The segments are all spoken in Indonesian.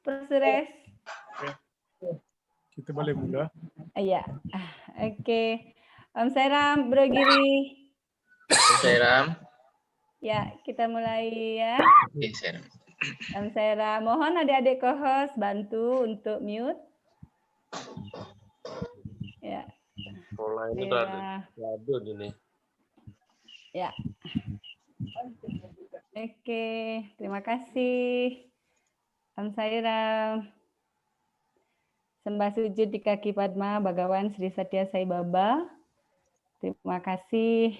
Profesor. Kita boleh mula. Iya. Oke. Om Sairam, Bro Giri. Om Sairam. Ya, kita mulai ya. Oke, Sairam. Om Sairam, mohon adik-adik co-host bantu untuk mute. Ya. Pola ini udah ada ini. Ya. Oke, terima kasih. Om Sairam. Sembah sujud di kaki Padma Bhagawan Sri Satya Sai Baba. Terima kasih.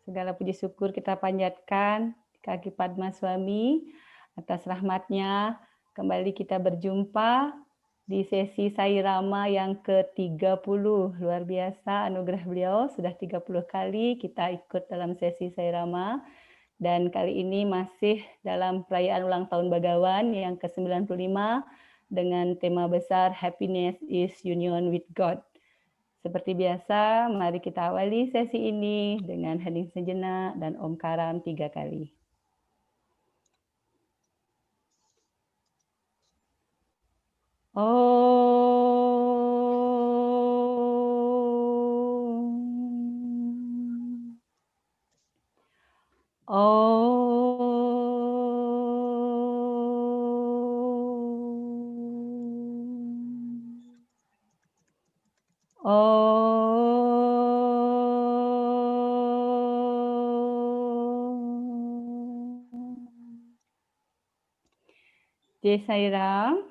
Segala puji syukur kita panjatkan di kaki Padma Suami atas rahmatnya. Kembali kita berjumpa di sesi Sai Rama yang ke-30. Luar biasa anugerah beliau. Sudah 30 kali kita ikut dalam sesi Sai Rama. Dan kali ini masih dalam perayaan ulang tahun Bhagawan yang ke-95 dengan tema besar Happiness is Union with God. Seperti biasa, mari kita awali sesi ini dengan hening sejenak dan Om Karam 3 kali. Jai Sairam.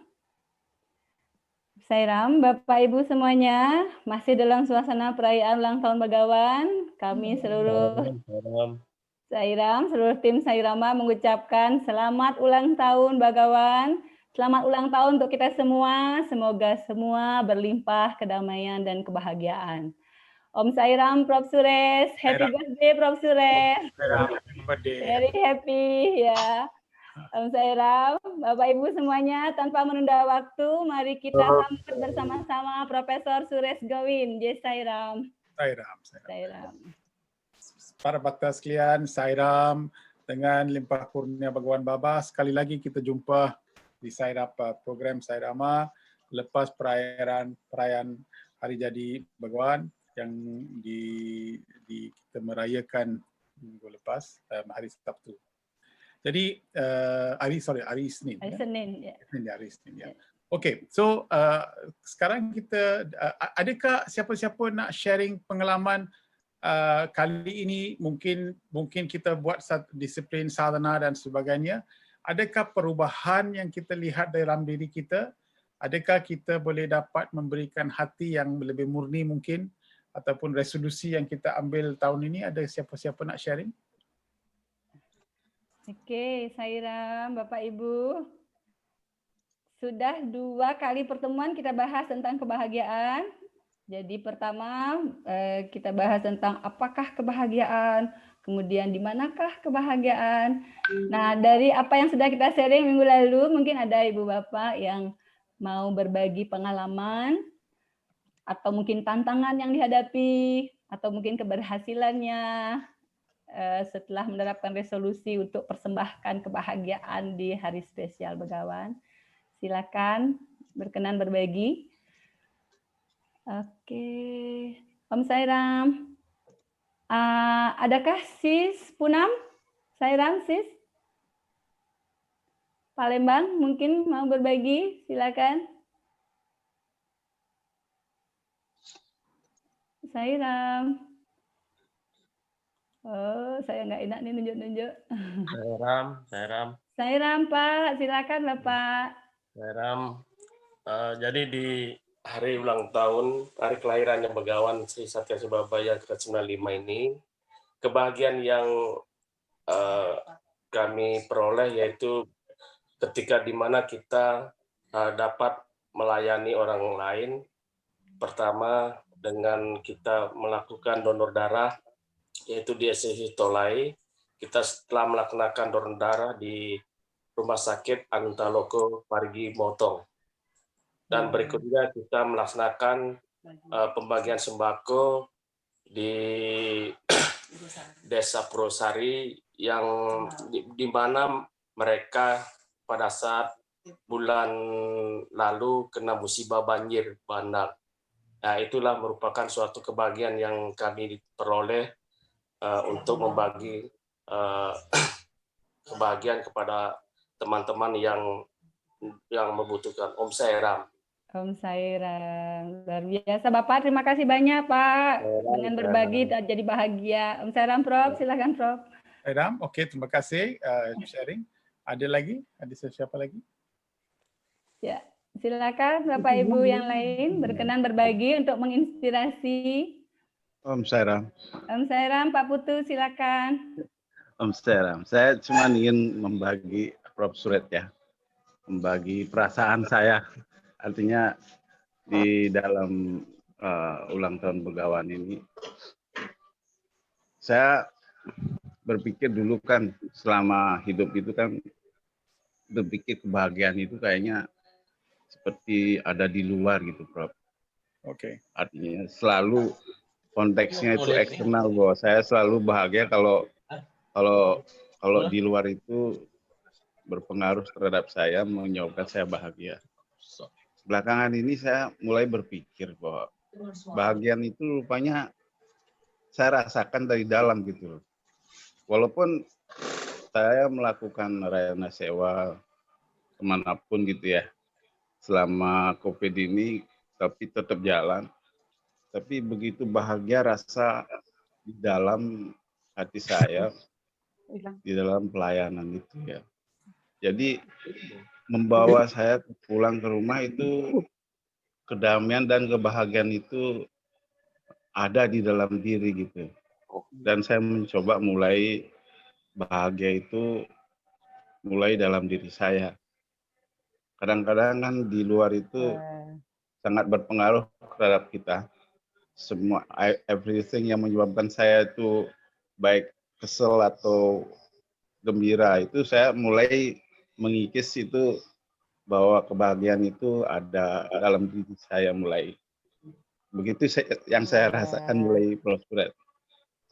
Sairam, Bapak Ibu semuanya, masih dalam suasana perayaan ulang tahun Bhagawan. Kami seluruh Sairam, seluruh tim Sairama mengucapkan selamat ulang tahun Bhagawan. Selamat ulang tahun untuk kita semua. Semoga semua berlimpah kedamaian dan kebahagiaan. Om Sairam, Prof. Suresh. Happy birthday, Prof. Suresh. Very happy ya. Om Sairam, Bapak Ibu semuanya, tanpa menunda waktu, mari kita sambut bersama-sama Profesor Suresh Gowin. Jai Sairam. Sairam. Para bakta sekalian, Sairam dengan limpah kurnia Bhagawan Baba. Sekali lagi kita jumpa di Sairap program Sairama lepas perayaan hari jadi Bhagawan yang kita merayakan minggu lepas hari Sabtu. Jadi hari Isnin. Hari Senin, ya. Hari Senin, ya. Okey, so sekarang kita adakah siapa-siapa nak sharing pengalaman kali ini mungkin kita buat disiplin sadhana dan sebagainya. Adakah perubahan yang kita lihat dalam diri kita? Adakah kita boleh dapat memberikan hati yang lebih murni mungkin? Ataupun resolusi yang kita ambil tahun ini, ada siapa-siapa nak sharing? Oke, Sairam, Bapak Ibu. Sudah 2 kali pertemuan kita bahas tentang kebahagiaan. Jadi pertama kita bahas tentang apakah kebahagiaan, kemudian di manakah kebahagiaan. Nah, dari apa yang sudah kita sharing minggu lalu, mungkin ada Ibu Bapak yang mau berbagi pengalaman, atau mungkin tantangan yang dihadapi, atau mungkin keberhasilannya setelah menerapkan resolusi untuk persembahkan kebahagiaan di hari spesial Bhagawan. Silakan berkenan berbagi. Oke, Om Sairam. Adakah Sis Punam? Sairam, Sis? Palembang mungkin mau berbagi, silakan. Sairam. Oh, saya nggak enak nih nunjuk-nunjuk. Sairam, Pak. Silakan, Bapak. Sairam. Jadi di hari ulang tahun, hari kelahirannya Bhagawan Sri Satya Sai Baba yang ke-95 ini, kebahagiaan yang kami peroleh yaitu ketika di mana kita dapat melayani orang lain. Pertama dengan kita melakukan donor darah, yaitu di SSI Tolai. Kita setelah melaksanakan donor darah di Rumah Sakit Anuntaloko Parigi Motong. Dan berikutnya kita melaksanakan pembagian sembako di Desa Purwosari yang di mana mereka pada saat bulan lalu kena musibah banjir bandang. Nah, itulah merupakan suatu kebahagiaan yang kami peroleh untuk membagi kebahagiaan kepada teman-teman yang membutuhkan. Om Sairam. Om Sairam, luar biasa Bapak. Terima kasih banyak Pak dengan berbagi jadi bahagia. Om Sairam, Prof. Silakan Prof. Sairam, oke, terima kasih sharing. Ada lagi? Ada siapa lagi? Ya, silakan Bapak Ibu yang lain berkenan berbagi untuk menginspirasi. Om Sairam. Om Sairam, Pak Putu silakan. Om Sairam. Saya cuma ingin membagi Prof. Suret ya, membagi perasaan saya. Artinya di dalam ulang tahun Begawan ini, saya berpikir dulu kan selama hidup itu kan berpikir kebahagiaan itu kayaknya seperti ada di luar gitu, Prof. Oke. Artinya selalu konteksnya itu eksternal, bahwa saya selalu bahagia kalau di luar itu berpengaruh terhadap saya, menyebabkan saya bahagia. Belakangan ini saya mulai berpikir bahwa bahagian itu rupanya saya rasakan dari dalam gitu. Walaupun saya melakukan Rayana Sewa kemanapun gitu ya, selama COVID ini, tapi tetap jalan. Tapi begitu bahagia rasa di dalam hati saya, di dalam pelayanan itu ya. Jadi membawa saya pulang ke rumah itu kedamaian dan kebahagiaan itu ada di dalam diri gitu. Dan saya mencoba mulai bahagia itu mulai dalam diri saya. Kadang-kadang kan di luar itu sangat berpengaruh terhadap kita. Semua everything yang menyebabkan saya itu baik kesel atau gembira itu saya mulai mengikis itu bahwa kebahagiaan itu ada dalam diri saya mulai. Begitu yang saya rasakan mulai Prof. Suret.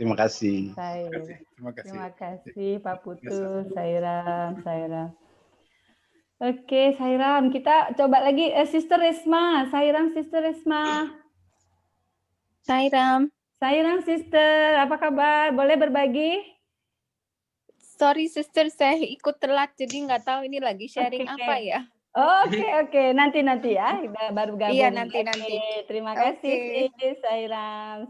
Terima kasih. Terima kasih Pak Putu, Sairam. Oke, Sairam, kita coba lagi Sister Risma. Sairam, Sister Risma. Sairam. Sairam, Sister, apa kabar? Boleh berbagi? Sorry Sister, saya ikut telat jadi nggak tahu ini lagi sharing apa ya. Oke. Nanti ya. Kita baru gabung. Iya, nanti. Terima kasih, Sairam.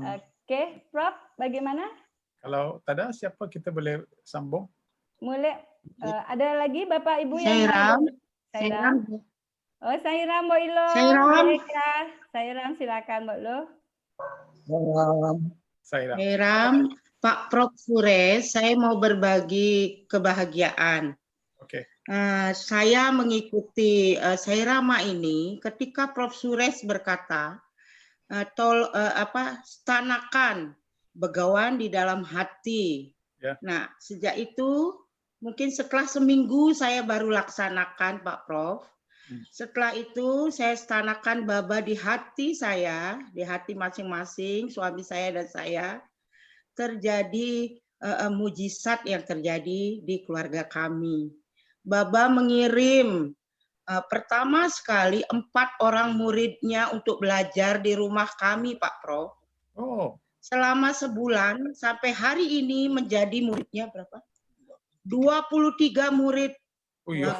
Oke, Prof, bagaimana? Kalau tak ada, siapa kita boleh sambung? Mulai. Ada lagi Bapak Ibu yang Sairam. Oh, Sairam, Mbak Ilo. Sairam, silakan, Mbak Ilo. Sairam, Pak Prof. Sures, saya mau berbagi kebahagiaan. Oke. Saya mengikuti Sairama ini ketika Prof. Sures berkata, stanakan Begawan di dalam hati. Ya. Nah, sejak itu mungkin setelah seminggu saya baru laksanakan, Pak Prof. Setelah itu saya stanakan Baba di hati saya, di hati masing-masing, suami saya dan saya. Terjadi mujizat yang terjadi di keluarga kami. Baba mengirim pertama sekali 4 orang muridnya untuk belajar di rumah kami, Pak Prof. Oh. Selama sebulan sampai hari ini menjadi muridnya berapa? 23 murid. Oh, iya.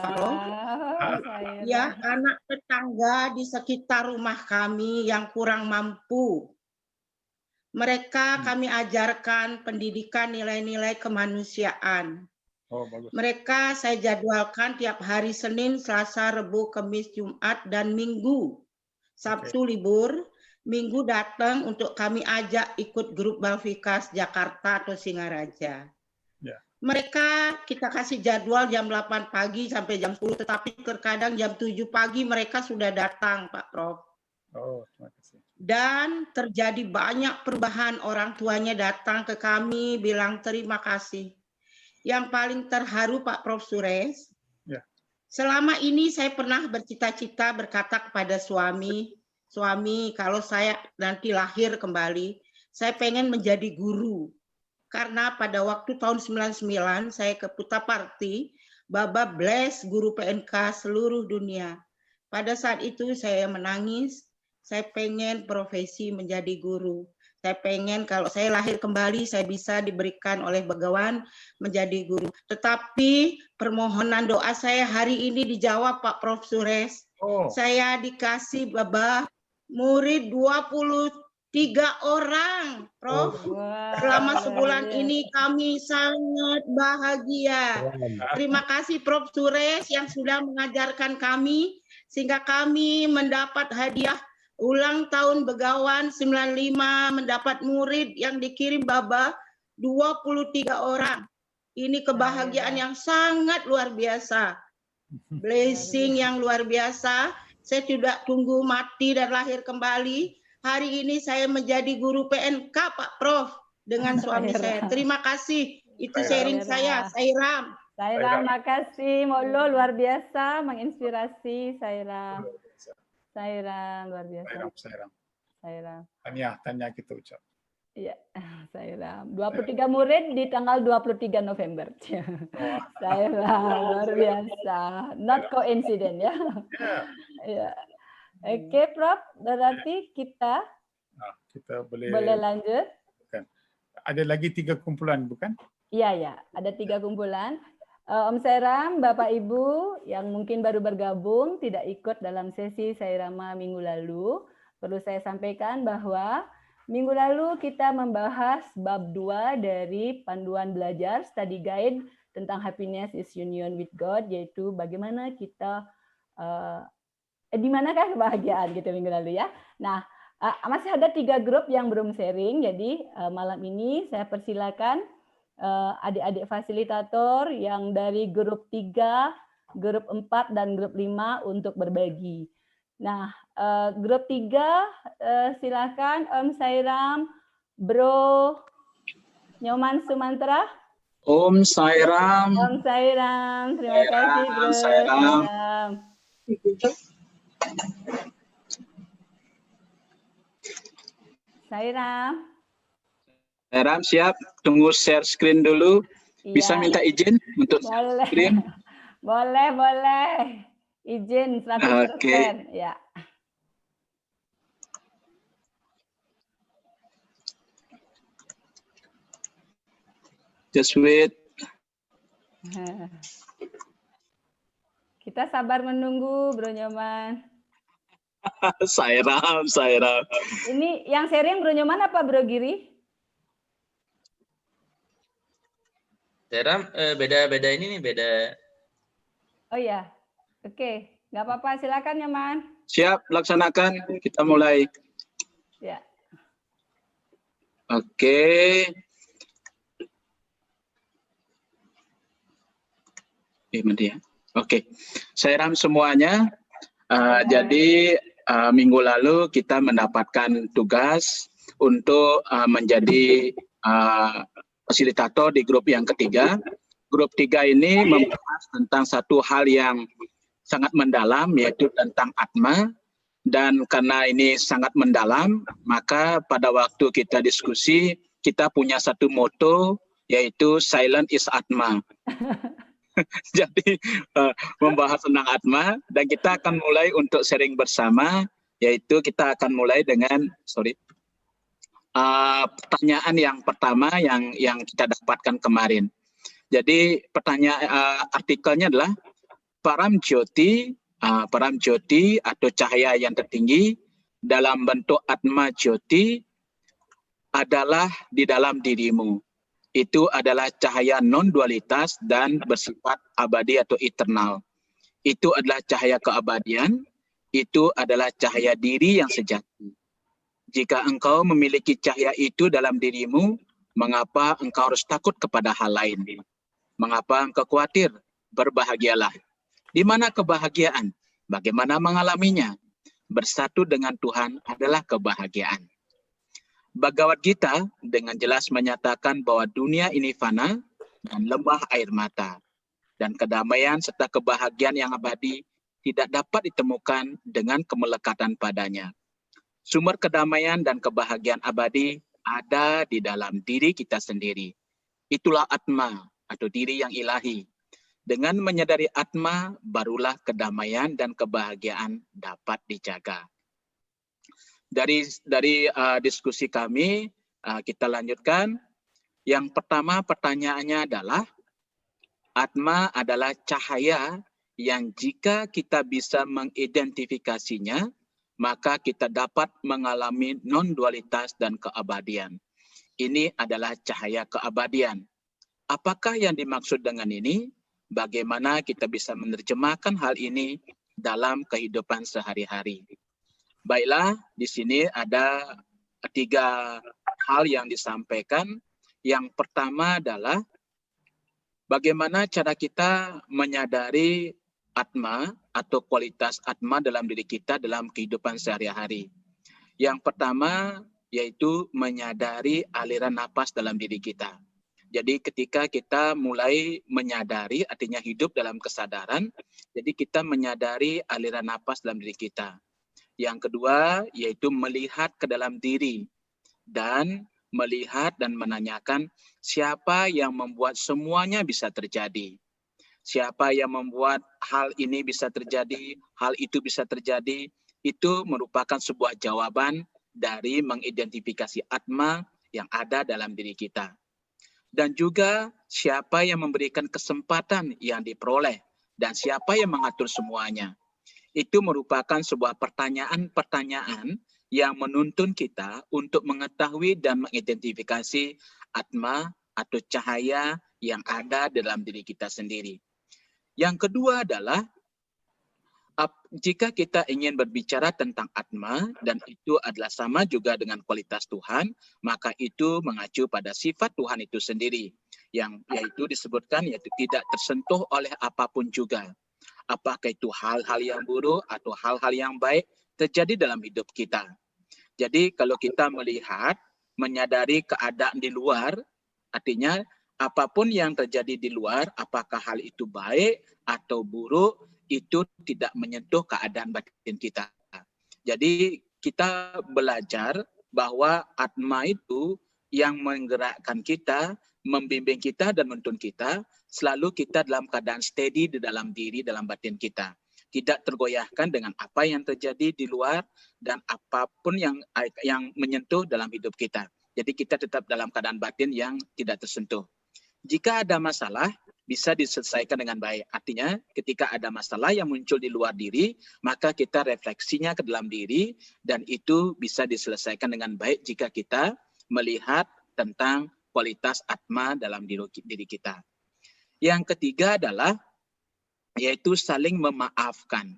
Ya, anak tetangga di sekitar rumah kami yang kurang mampu. Mereka kami ajarkan pendidikan nilai-nilai kemanusiaan. Oh, bagus. Mereka saya jadwalkan tiap hari Senin, Selasa, Rabu, Kamis, Jumat, dan Minggu. Sabtu libur, Minggu datang untuk kami ajak ikut grup Balfikas Jakarta atau Singaraja. Yeah. Mereka kita kasih jadwal jam 8 pagi sampai jam 10, tetapi terkadang jam 7 pagi mereka sudah datang, Pak Prof. Oh, terima kasih. Dan terjadi banyak perubahan, orang tuanya datang ke kami bilang terima kasih. Yang paling terharu Pak Prof. Sures, selama ini saya pernah bercita-cita berkata kepada suami kalau saya nanti lahir kembali, saya pengen menjadi guru. karena pada waktu tahun 99 saya ke Puttaparthi, Baba bless guru PNK seluruh dunia. Pada saat itu saya menangis, saya pengen profesi menjadi guru. Saya pengen kalau saya lahir kembali saya bisa diberikan oleh Begawan menjadi guru. Tetapi permohonan doa saya hari ini dijawab Pak Prof. Suresh. Oh, Saya dikasih Baba murid 23 orang, Prof. Wah, Selama luar sebulan biasa. ini kami sangat bahagia. Terima kasih Prof. Suresh yang sudah mengajarkan kami sehingga kami mendapat hadiah ulang tahun Begawan 95, mendapat murid yang dikirim Baba 23 orang. Ini kebahagiaan yang sangat luar biasa. Blessing yang luar biasa. Saya tidak tunggu mati dan lahir kembali. Hari ini saya menjadi guru PNK Pak Prof dengan suami saya. Terima kasih. Itu sharing saya. Sairam. Sairam, makasih. Molo luar biasa, menginspirasi Sairam. Sairam luar biasa. Sairam. Sairam. Tanya kita ucap. Iya, Sairam. 23 murid di tanggal 23 November. Sairam luar biasa. Not coincidence ya. Ya. Oke, Prof. Berarti kita Boleh lanjut. ada lagi 3 kumpulan bukan? Iya, ya. Ada 3 kumpulan. Om Sairam, Bapak Ibu yang mungkin baru bergabung tidak ikut dalam sesi Sairama minggu lalu, perlu saya sampaikan bahwa minggu lalu kita membahas bab 2 dari panduan belajar study guide tentang happiness is union with God, yaitu bagaimana kita di manakah kebahagiaan gitu minggu lalu ya. Nah, masih ada 3 grup yang belum sharing, jadi malam ini saya persilakan adik-adik fasilitator yang dari grup 3, grup 4, dan grup 5 untuk berbagi. Nah, grup 3 silakan Om Sairam, Bro Nyoman Sumantra. Om Sairam. Om Sairam, terima kasih Bro. Sairam. Sairam. Sairam siap, tunggu share screen dulu. Bisa Iya. minta izin untuk Boleh. share screen? Boleh. Izin 100%. Oke. Ya. Just wait. Kita sabar menunggu, Bro Nyoman. Sairam. Ini yang sharing Bro Nyoman apa Bro Giri? Sairam, beda ini nih, beda. Oh ya, oke. Nggak apa-apa, silakan Nyoman. Siap, laksanakan. Kita mulai. Ya. Oke. Oke. Sairam semuanya. Jadi minggu lalu kita mendapatkan tugas untuk menjadi fasilitator di grup yang ketiga. Grup 3 ini membahas tentang satu hal yang sangat mendalam, yaitu tentang Atma. Dan karena ini sangat mendalam, maka pada waktu kita diskusi, kita punya satu moto, yaitu Silent is Atma. Jadi membahas tentang Atma, dan kita akan mulai untuk sharing bersama, yaitu kita akan mulai dengan, pertanyaan yang pertama yang kita dapatkan kemarin. Jadi pertanyaan artikelnya adalah Param Jyoti atau cahaya yang tertinggi dalam bentuk Atma Jyoti adalah di dalam dirimu. Itu adalah cahaya non-dualitas dan bersifat abadi atau eternal. Itu adalah cahaya keabadian, itu adalah cahaya diri yang sejati. Jika engkau memiliki cahaya itu dalam dirimu, mengapa engkau harus takut kepada hal lain? Mengapa engkau khawatir? Berbahagialah. Di mana kebahagiaan? Bagaimana mengalaminya? Bersatu dengan Tuhan adalah kebahagiaan. Bhagavad Gita dengan jelas menyatakan bahwa dunia ini fana dan lembah air mata. Dan kedamaian serta kebahagiaan yang abadi tidak dapat ditemukan dengan kemelekatan padanya. Sumber kedamaian dan kebahagiaan abadi ada di dalam diri kita sendiri. Itulah Atma atau diri yang ilahi. Dengan menyadari Atma, barulah kedamaian dan kebahagiaan dapat dijaga. Dari diskusi kami, kita lanjutkan. Yang pertama pertanyaannya adalah, Atma adalah cahaya yang jika kita bisa mengidentifikasinya, maka kita dapat mengalami non-dualitas dan keabadian. Ini adalah cahaya keabadian. Apakah yang dimaksud dengan ini? Bagaimana kita bisa menerjemahkan hal ini dalam kehidupan sehari-hari? Baiklah, di sini ada 3 hal yang disampaikan. Yang pertama adalah bagaimana cara kita menyadari Atma atau kualitas Atma dalam diri kita dalam kehidupan sehari-hari. Yang pertama yaitu menyadari aliran napas dalam diri kita. Jadi ketika kita mulai menyadari, artinya hidup dalam kesadaran, jadi kita menyadari aliran napas dalam diri kita. Yang kedua yaitu melihat ke dalam diri dan melihat dan menanyakan siapa yang membuat semuanya bisa terjadi. Siapa yang membuat hal ini bisa terjadi, hal itu bisa terjadi, itu merupakan sebuah jawaban dari mengidentifikasi Atma yang ada dalam diri kita. Dan juga siapa yang memberikan kesempatan yang diperoleh dan siapa yang mengatur semuanya. Itu merupakan sebuah pertanyaan-pertanyaan yang menuntun kita untuk mengetahui dan mengidentifikasi Atma atau cahaya yang ada dalam diri kita sendiri. Yang kedua adalah jika kita ingin berbicara tentang Atma dan itu adalah sama juga dengan kualitas Tuhan, maka itu mengacu pada sifat Tuhan itu sendiri, yang yaitu disebutkan yaitu tidak tersentuh oleh apapun juga. Apakah itu hal-hal yang buruk atau hal-hal yang baik terjadi dalam hidup kita. Jadi kalau kita melihat, menyadari keadaan di luar, artinya apapun yang terjadi di luar, apakah hal itu baik atau buruk, itu tidak menyentuh keadaan batin kita. Jadi kita belajar bahwa Atma itu yang menggerakkan kita, membimbing kita dan menuntun kita, selalu kita dalam keadaan steady di dalam diri, dalam batin kita. Tidak tergoyahkan dengan apa yang terjadi di luar dan apapun yang menyentuh dalam hidup kita. Jadi kita tetap dalam keadaan batin yang tidak tersentuh. Jika ada masalah, bisa diselesaikan dengan baik. Artinya ketika ada masalah yang muncul di luar diri, maka kita refleksinya ke dalam diri dan itu bisa diselesaikan dengan baik jika kita melihat tentang kualitas Atma dalam diri kita. Yang ketiga adalah yaitu saling memaafkan.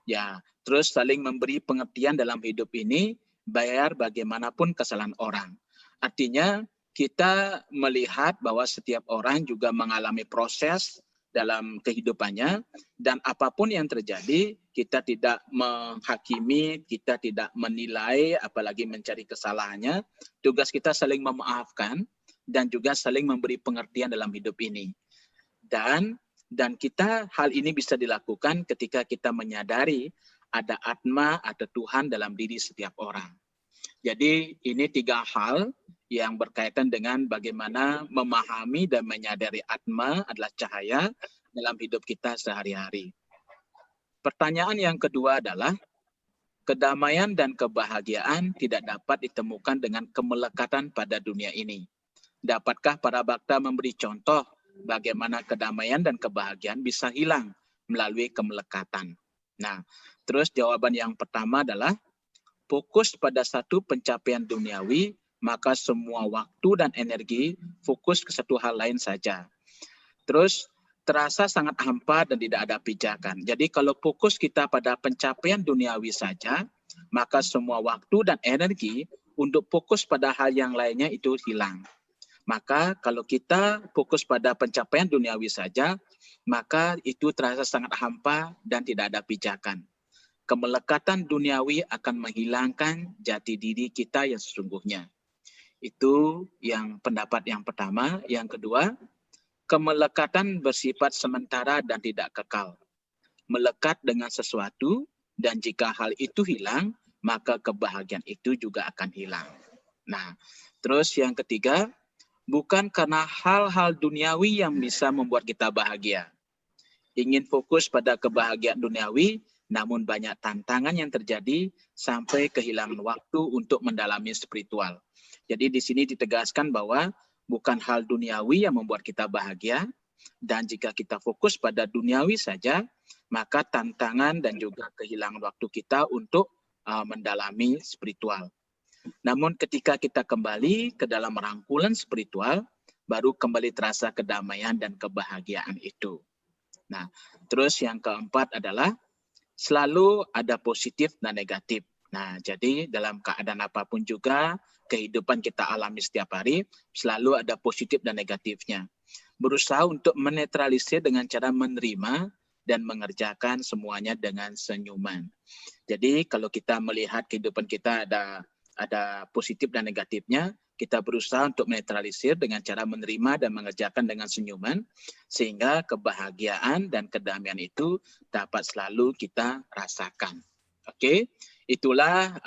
Ya, terus saling memberi pengertian dalam hidup ini, bayar bagaimanapun kesalahan orang. Artinya kita melihat bahwa setiap orang juga mengalami proses dalam kehidupannya dan apapun yang terjadi, kita tidak menghakimi, kita tidak menilai, apalagi mencari kesalahannya. Tugas kita saling memaafkan dan juga saling memberi pengertian dalam hidup ini. Dan kita hal ini bisa dilakukan ketika kita menyadari ada Atma atau Tuhan dalam diri setiap orang. Jadi ini 3 hal yang berkaitan dengan bagaimana memahami dan menyadari Atma adalah cahaya dalam hidup kita sehari-hari. Pertanyaan yang kedua adalah, kedamaian dan kebahagiaan tidak dapat ditemukan dengan kemelekatan pada dunia ini. Dapatkah para bhakta memberi contoh bagaimana kedamaian dan kebahagiaan bisa hilang melalui kemelekatan? Nah, terus jawaban yang pertama adalah, fokus pada satu pencapaian duniawi, maka semua waktu dan energi fokus ke satu hal lain saja. Terus terasa sangat hampa dan tidak ada pijakan. Jadi kalau fokus kita pada pencapaian duniawi saja, maka semua waktu dan energi untuk fokus pada hal yang lainnya itu hilang. Maka kalau kita fokus pada pencapaian duniawi saja, maka itu terasa sangat hampa dan tidak ada pijakan. Kemelekatan duniawi akan menghilangkan jati diri kita yang sesungguhnya. Itu yang pendapat yang pertama. Yang kedua, kemelekatan bersifat sementara dan tidak kekal. Melekat dengan sesuatu dan jika hal itu hilang, maka kebahagiaan itu juga akan hilang. Nah, Terus yang ketiga, bukan karena hal-hal duniawi yang bisa membuat kita bahagia. Ingin fokus pada kebahagiaan duniawi, namun banyak tantangan yang terjadi sampai kehilangan waktu untuk mendalami spiritual. Jadi di sini ditegaskan bahwa bukan hal duniawi yang membuat kita bahagia, dan jika kita fokus pada duniawi saja, maka tantangan dan juga kehilangan waktu kita untuk mendalami spiritual. Namun ketika kita kembali ke dalam rangkulan spiritual, baru kembali terasa kedamaian dan kebahagiaan itu. Nah, terus yang keempat adalah selalu ada positif dan negatif. Nah, jadi dalam keadaan apapun juga, kehidupan kita alami setiap hari, selalu ada positif dan negatifnya. Berusaha untuk menetralisir dengan cara menerima dan mengerjakan semuanya dengan senyuman. Jadi kalau kita melihat kehidupan kita ada positif dan negatifnya, kita berusaha untuk menetralisir dengan cara menerima dan mengerjakan dengan senyuman, sehingga kebahagiaan dan kedamaian itu dapat selalu kita rasakan. Oke, itulah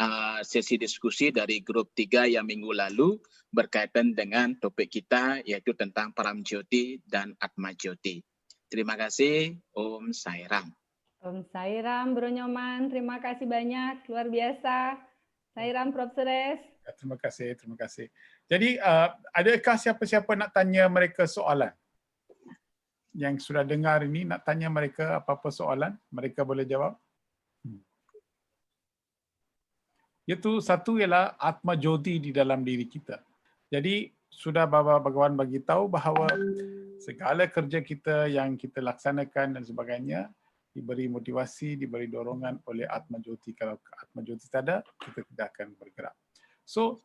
sesi diskusi dari grup 3 yang minggu lalu berkaitan dengan topik kita, yaitu tentang Paramjyoti dan Atma Jyoti. Terima kasih. Om Sai Ram. Om Sai Ram, Bro Nyoman. Terima kasih banyak. Luar biasa. Sai Ram, Prof. Suresh. Terima kasih, terima kasih. Jadi adakah siapa-siapa nak tanya mereka soalan? Yang sudah dengar ini nak tanya mereka apa-apa soalan? Mereka boleh jawab. Iaitu satu ialah Atma Jyoti di dalam diri kita. Jadi sudah Bapa Bhagawan bagi tahu bahawa segala kerja kita yang kita laksanakan dan sebagainya diberi motivasi, diberi dorongan oleh Atma Jyoti. Kalau Atma Jyoti tak ada, kita tidak akan bergerak. So,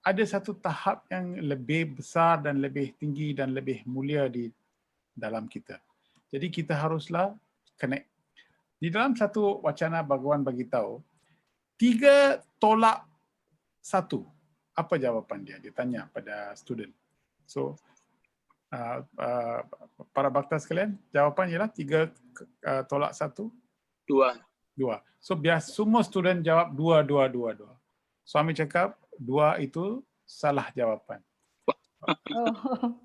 ada satu tahap yang lebih besar dan lebih tinggi dan lebih mulia di dalam kita. Jadi kita haruslah connect. Di dalam satu wacana Bhagawan bagi tahu, 3 tolak 1. Apa jawapan dia? Dia tanya pada student. So, para bakta sekalian, jawapan ialah 3 tolak 1. 2. So, biasa semua student jawab 2. Suami cakap 2 itu salah jawapan.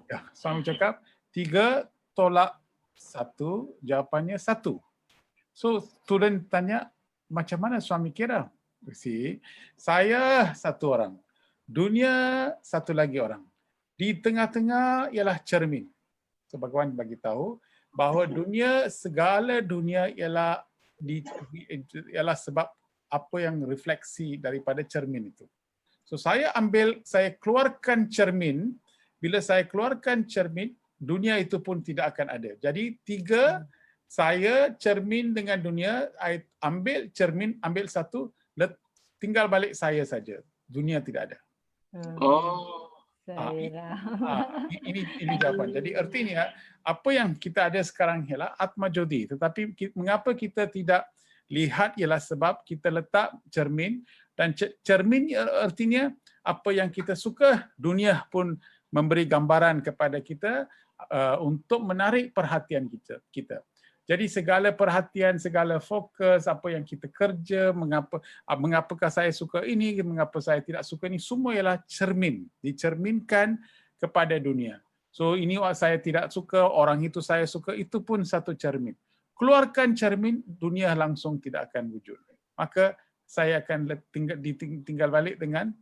Ya, suami cakap 3 tolak 1, jawapannya 1. So, student tanya, macam mana suami kira? See, saya 1 orang. Dunia 1 lagi orang. Di tengah-tengah ialah cermin. So, Bhagawan bagi tahu bahawa dunia, segala dunia ialah sebab apa yang refleksi daripada cermin itu. So, saya keluarkan cermin. Bila saya keluarkan cermin, dunia itu pun tidak akan ada. Jadi 3, saya cermin dengan dunia, I ambil cermin, ambil 1, tinggal balik saya saja. Dunia tidak ada. Ini jawapan. Jadi artinya apa yang kita ada sekarang ialah Atma Jyoti. Tetapi mengapa kita tidak lihat ialah sebab kita letak cermin, dan cermin artinya apa yang kita suka, dunia pun memberi gambaran kepada kita untuk menarik perhatian kita. Jadi segala perhatian, segala fokus, apa yang kita kerja, mengapakah saya suka ini, mengapa saya tidak suka ini, semua ialah cermin, dicerminkan kepada dunia. So ini saya tidak suka, orang itu saya suka, itu pun satu cermin. Keluarkan cermin, dunia langsung tidak akan wujud. Maka saya akan tinggal balik dengan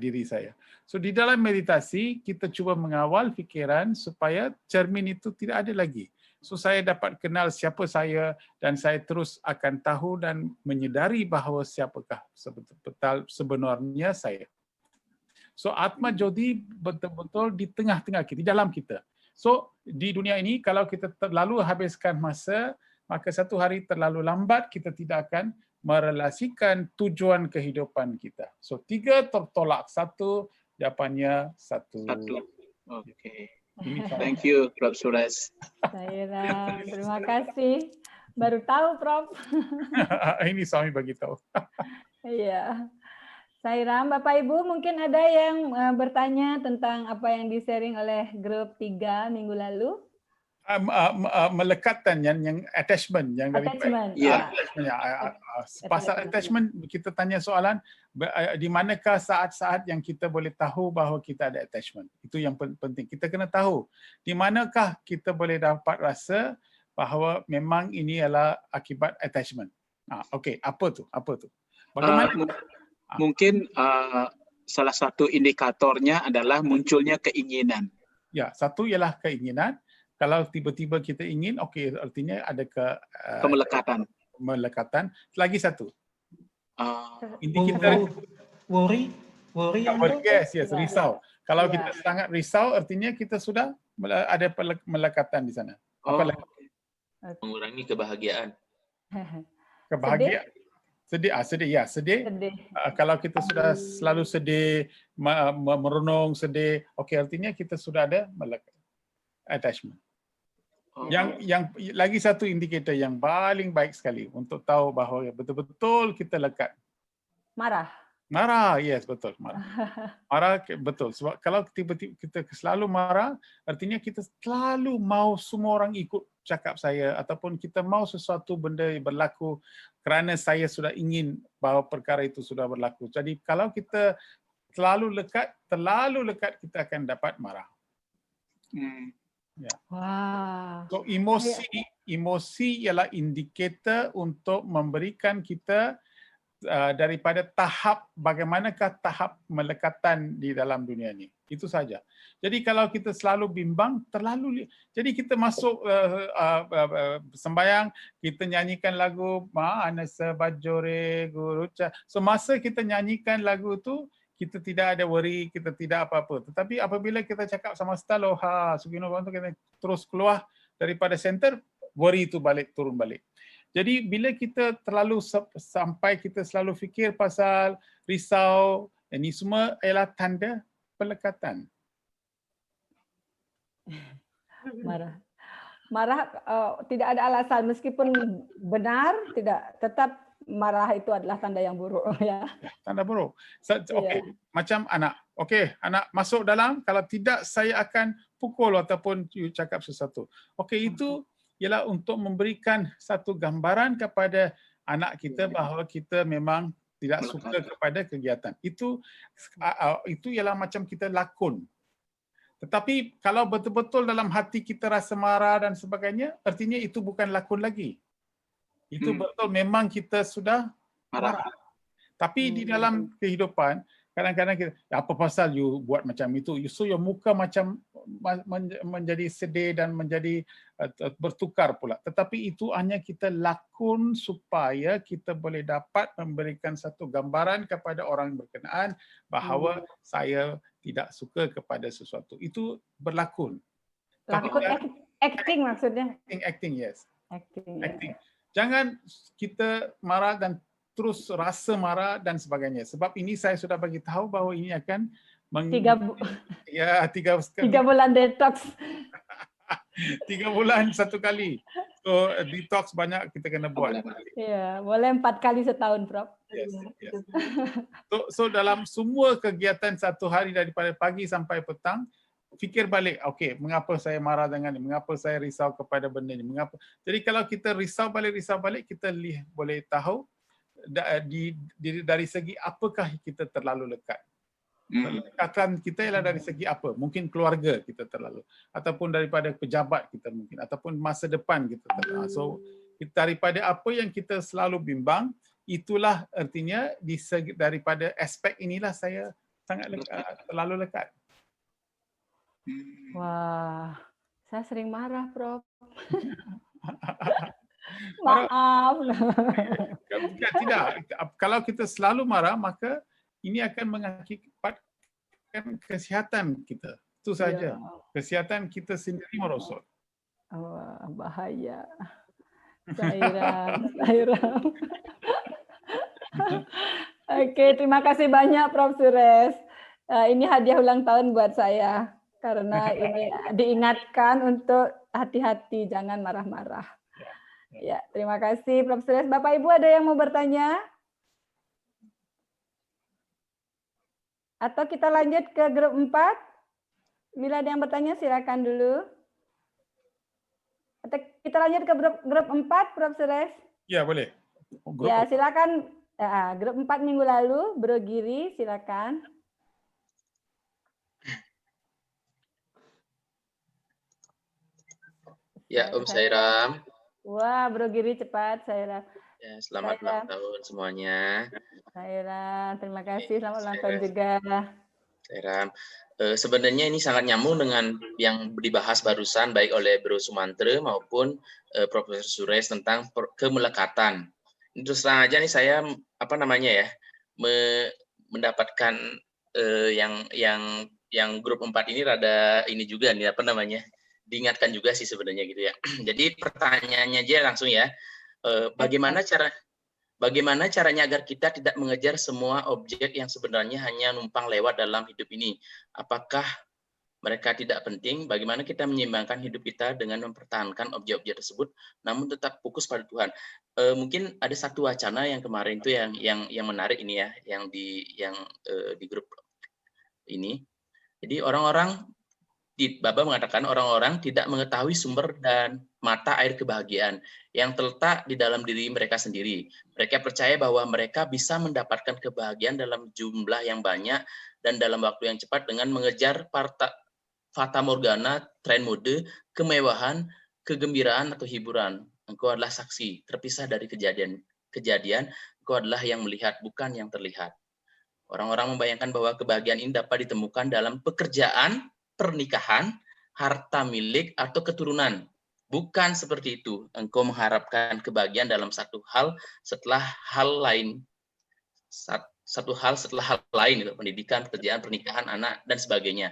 diri saya. So di dalam meditasi, kita cuba mengawal fikiran supaya cermin itu tidak ada lagi. So saya dapat kenal siapa saya, dan saya terus akan tahu dan menyedari bahawa siapakah sebenarnya saya. So Atma Jyoti betul-betul di tengah-tengah kita, di dalam kita. So di dunia ini kalau kita terlalu habiskan masa, maka satu hari terlalu lambat kita tidak akan merelasikan tujuan kehidupan kita. So 3 tertolak 1, jawapannya 1. Okey. Thank you, Prof. Suresh. Terima kasih. Baru tahu, Prof. Ini suami bagi tahu. Iya. Sai Ram, Bapak Ibu mungkin ada yang bertanya tentang apa yang di-sharing oleh grup 3 minggu lalu? melekatkan yang attachment yang dari Attachment. Ya. pasal attachment kita tanya soalan di manakah saat-saat yang kita boleh tahu bahawa kita ada attachment. Itu yang penting. Kita kena tahu di manakah kita boleh dapat rasa bahawa memang ini adalah akibat attachment. Okey, apa tu? Bagaimana? Mungkin salah satu indikatornya adalah munculnya keinginan. Ya, satu ialah keinginan. Kalau tiba-tiba kita ingin, okey, artinya ada melekatan. Lagi satu. Indikator Worry yes, risau. Kalau Ya. kita sangat risau, artinya kita sudah ada melekatan di sana. Apa lagi? Mengurangi kebahagiaan. Kebahagiaan. Sedih. Sedih. Kalau kita sudah selalu sedih, merenung, sedih, okey, artinya kita sudah ada attachment. Yang lagi satu indikator yang paling baik sekali untuk tahu bahawa betul-betul kita lekat. Marah, yes, betul, marah. Marah, betul. Sebab kalau tiba-tiba kita selalu marah, artinya kita selalu mau semua orang ikut cakap saya ataupun kita mau sesuatu benda berlaku kerana saya sudah ingin bahawa perkara itu sudah berlaku. Jadi kalau kita terlalu lekat kita akan dapat marah. Ya. Wah. So emosi ialah indikator untuk memberikan kita daripada bagaimanakah tahap melekatan di dalam dunia ini. Itu saja. Jadi kalau kita selalu bimbang, jadi kita masuk sembahyang, kita nyanyikan lagu Ma'anasa Bajore Guruca. So masa kita nyanyikan lagu tu, kita tidak ada worry, kita tidak apa-apa. Tetapi apabila kita cakap sama Staloha, Sugino Bantu, kita terus keluar daripada center, worry itu turun balik. Jadi bila kita terlalu sampai kita selalu fikir pasal risau, ini semua ialah tanda pelekatan. Marah tidak ada alasan meskipun benar, tetap marah itu adalah tanda yang buruk ya. Tanda buruk. Okey, macam anak. Okey, anak masuk dalam, kalau tidak saya akan pukul ataupun you cakap sesuatu. Okey, itu ialah untuk memberikan satu gambaran kepada anak kita bahawa kita memang tidak suka kepada kegiatan. Itu ialah macam kita lakon. Tetapi kalau betul-betul dalam hati kita rasa marah dan sebagainya, artinya itu bukan lakon lagi. Itu betul memang kita sudah marah. Tapi di dalam kehidupan, kadang-kadang kita, apa pasal you buat macam itu? So your muka macam menjadi sedih dan menjadi bertukar pula. Tetapi itu hanya kita lakon supaya kita boleh dapat memberikan satu gambaran kepada orang berkenaan bahawa saya tidak suka kepada sesuatu. Itu berlakon. Acting maksudnya? Acting, yes. Acting. Jangan kita marah dan terus rasa marah dan sebagainya. Sebab ini saya sudah bagi tahu bahawa ini akan 3 bulan detox. 3 bulan satu kali. So detox banyak kita kena buat. Ya, boleh 4 kali setahun, Prof. Yes. So dalam semua kegiatan satu hari daripada pagi sampai petang, fikir balik, okey, mengapa saya marah dengan ini? Mengapa saya risau kepada benda ini? Mengapa? Jadi kalau kita risau balik, kita boleh tahu dari segi apakah kita terlalu lekat. Lekatan kita ialah dari segi apa? Mungkin keluarga kita terlalu, ataupun daripada pejabat kita mungkin, ataupun masa depan kita terlalu. So daripada apa yang kita selalu bimbang, itulah artinya daripada aspek inilah saya sangat terlalu lekat. Wah, saya sering marah, Prof. Maaf. Tidak. Kalau kita selalu marah, maka ini akan mengakibatkan kesihatan kita. Itu saja. Kesihatan kita sendiri merosot. Wah, bahaya. Sairam. Oke, terima kasih banyak Prof. Suresh. Ini hadiah ulang tahun buat saya. Karena ini diingatkan untuk hati-hati, jangan marah-marah. Ya, terima kasih Prof. Suresh. Bapak Ibu ada yang mau bertanya? Atau kita lanjut ke grup 4? Bila ada yang bertanya silakan dulu. kita lanjut ke grup 4, Prof. Suresh. Ya, boleh. Grup Ya, silakan. Grup 4 minggu lalu, Bro Giri, silakan. Ya, Om Sairam. Wah, Bro Giri cepat, Sairam. Ya, selamat ulang tahun semuanya. Sairam, terima kasih. Selamat ulang tahun juga. Sairam. Sebenarnya ini sangat nyambung dengan yang dibahas barusan baik oleh Bro Sumantre maupun Profesor Suresh tentang kemelekatan. Ini terus terang aja nih saya mendapatkan yang grup 4 ini rada ini juga nih diingatkan juga sih sebenarnya gitu ya. Jadi pertanyaannya aja langsung ya. Bagaimana caranya agar kita tidak mengejar semua objek yang sebenarnya hanya numpang lewat dalam hidup ini? Apakah mereka tidak penting? Bagaimana kita menyeimbangkan hidup kita dengan mempertahankan objek-objek tersebut, namun tetap fokus pada Tuhan? Mungkin ada satu wacana yang kemarin itu yang menarik ini ya, yang di grup ini. Jadi Baba mengatakan orang-orang tidak mengetahui sumber dan mata air kebahagiaan yang terletak di dalam diri mereka sendiri. Mereka percaya bahwa mereka bisa mendapatkan kebahagiaan dalam jumlah yang banyak dan dalam waktu yang cepat dengan mengejar fata morgana, tren mode, kemewahan, kegembiraan atau hiburan. Engkau adalah saksi, terpisah dari kejadian. Engkau adalah yang melihat, bukan yang terlihat. Orang-orang membayangkan bahwa kebahagiaan ini dapat ditemukan dalam pekerjaan, pernikahan, harta milik, atau keturunan. Bukan seperti itu. Engkau mengharapkan kebahagiaan dalam satu hal setelah hal lain. Satu hal setelah hal lain, gitu. Pendidikan, pekerjaan, pernikahan, anak, dan sebagainya.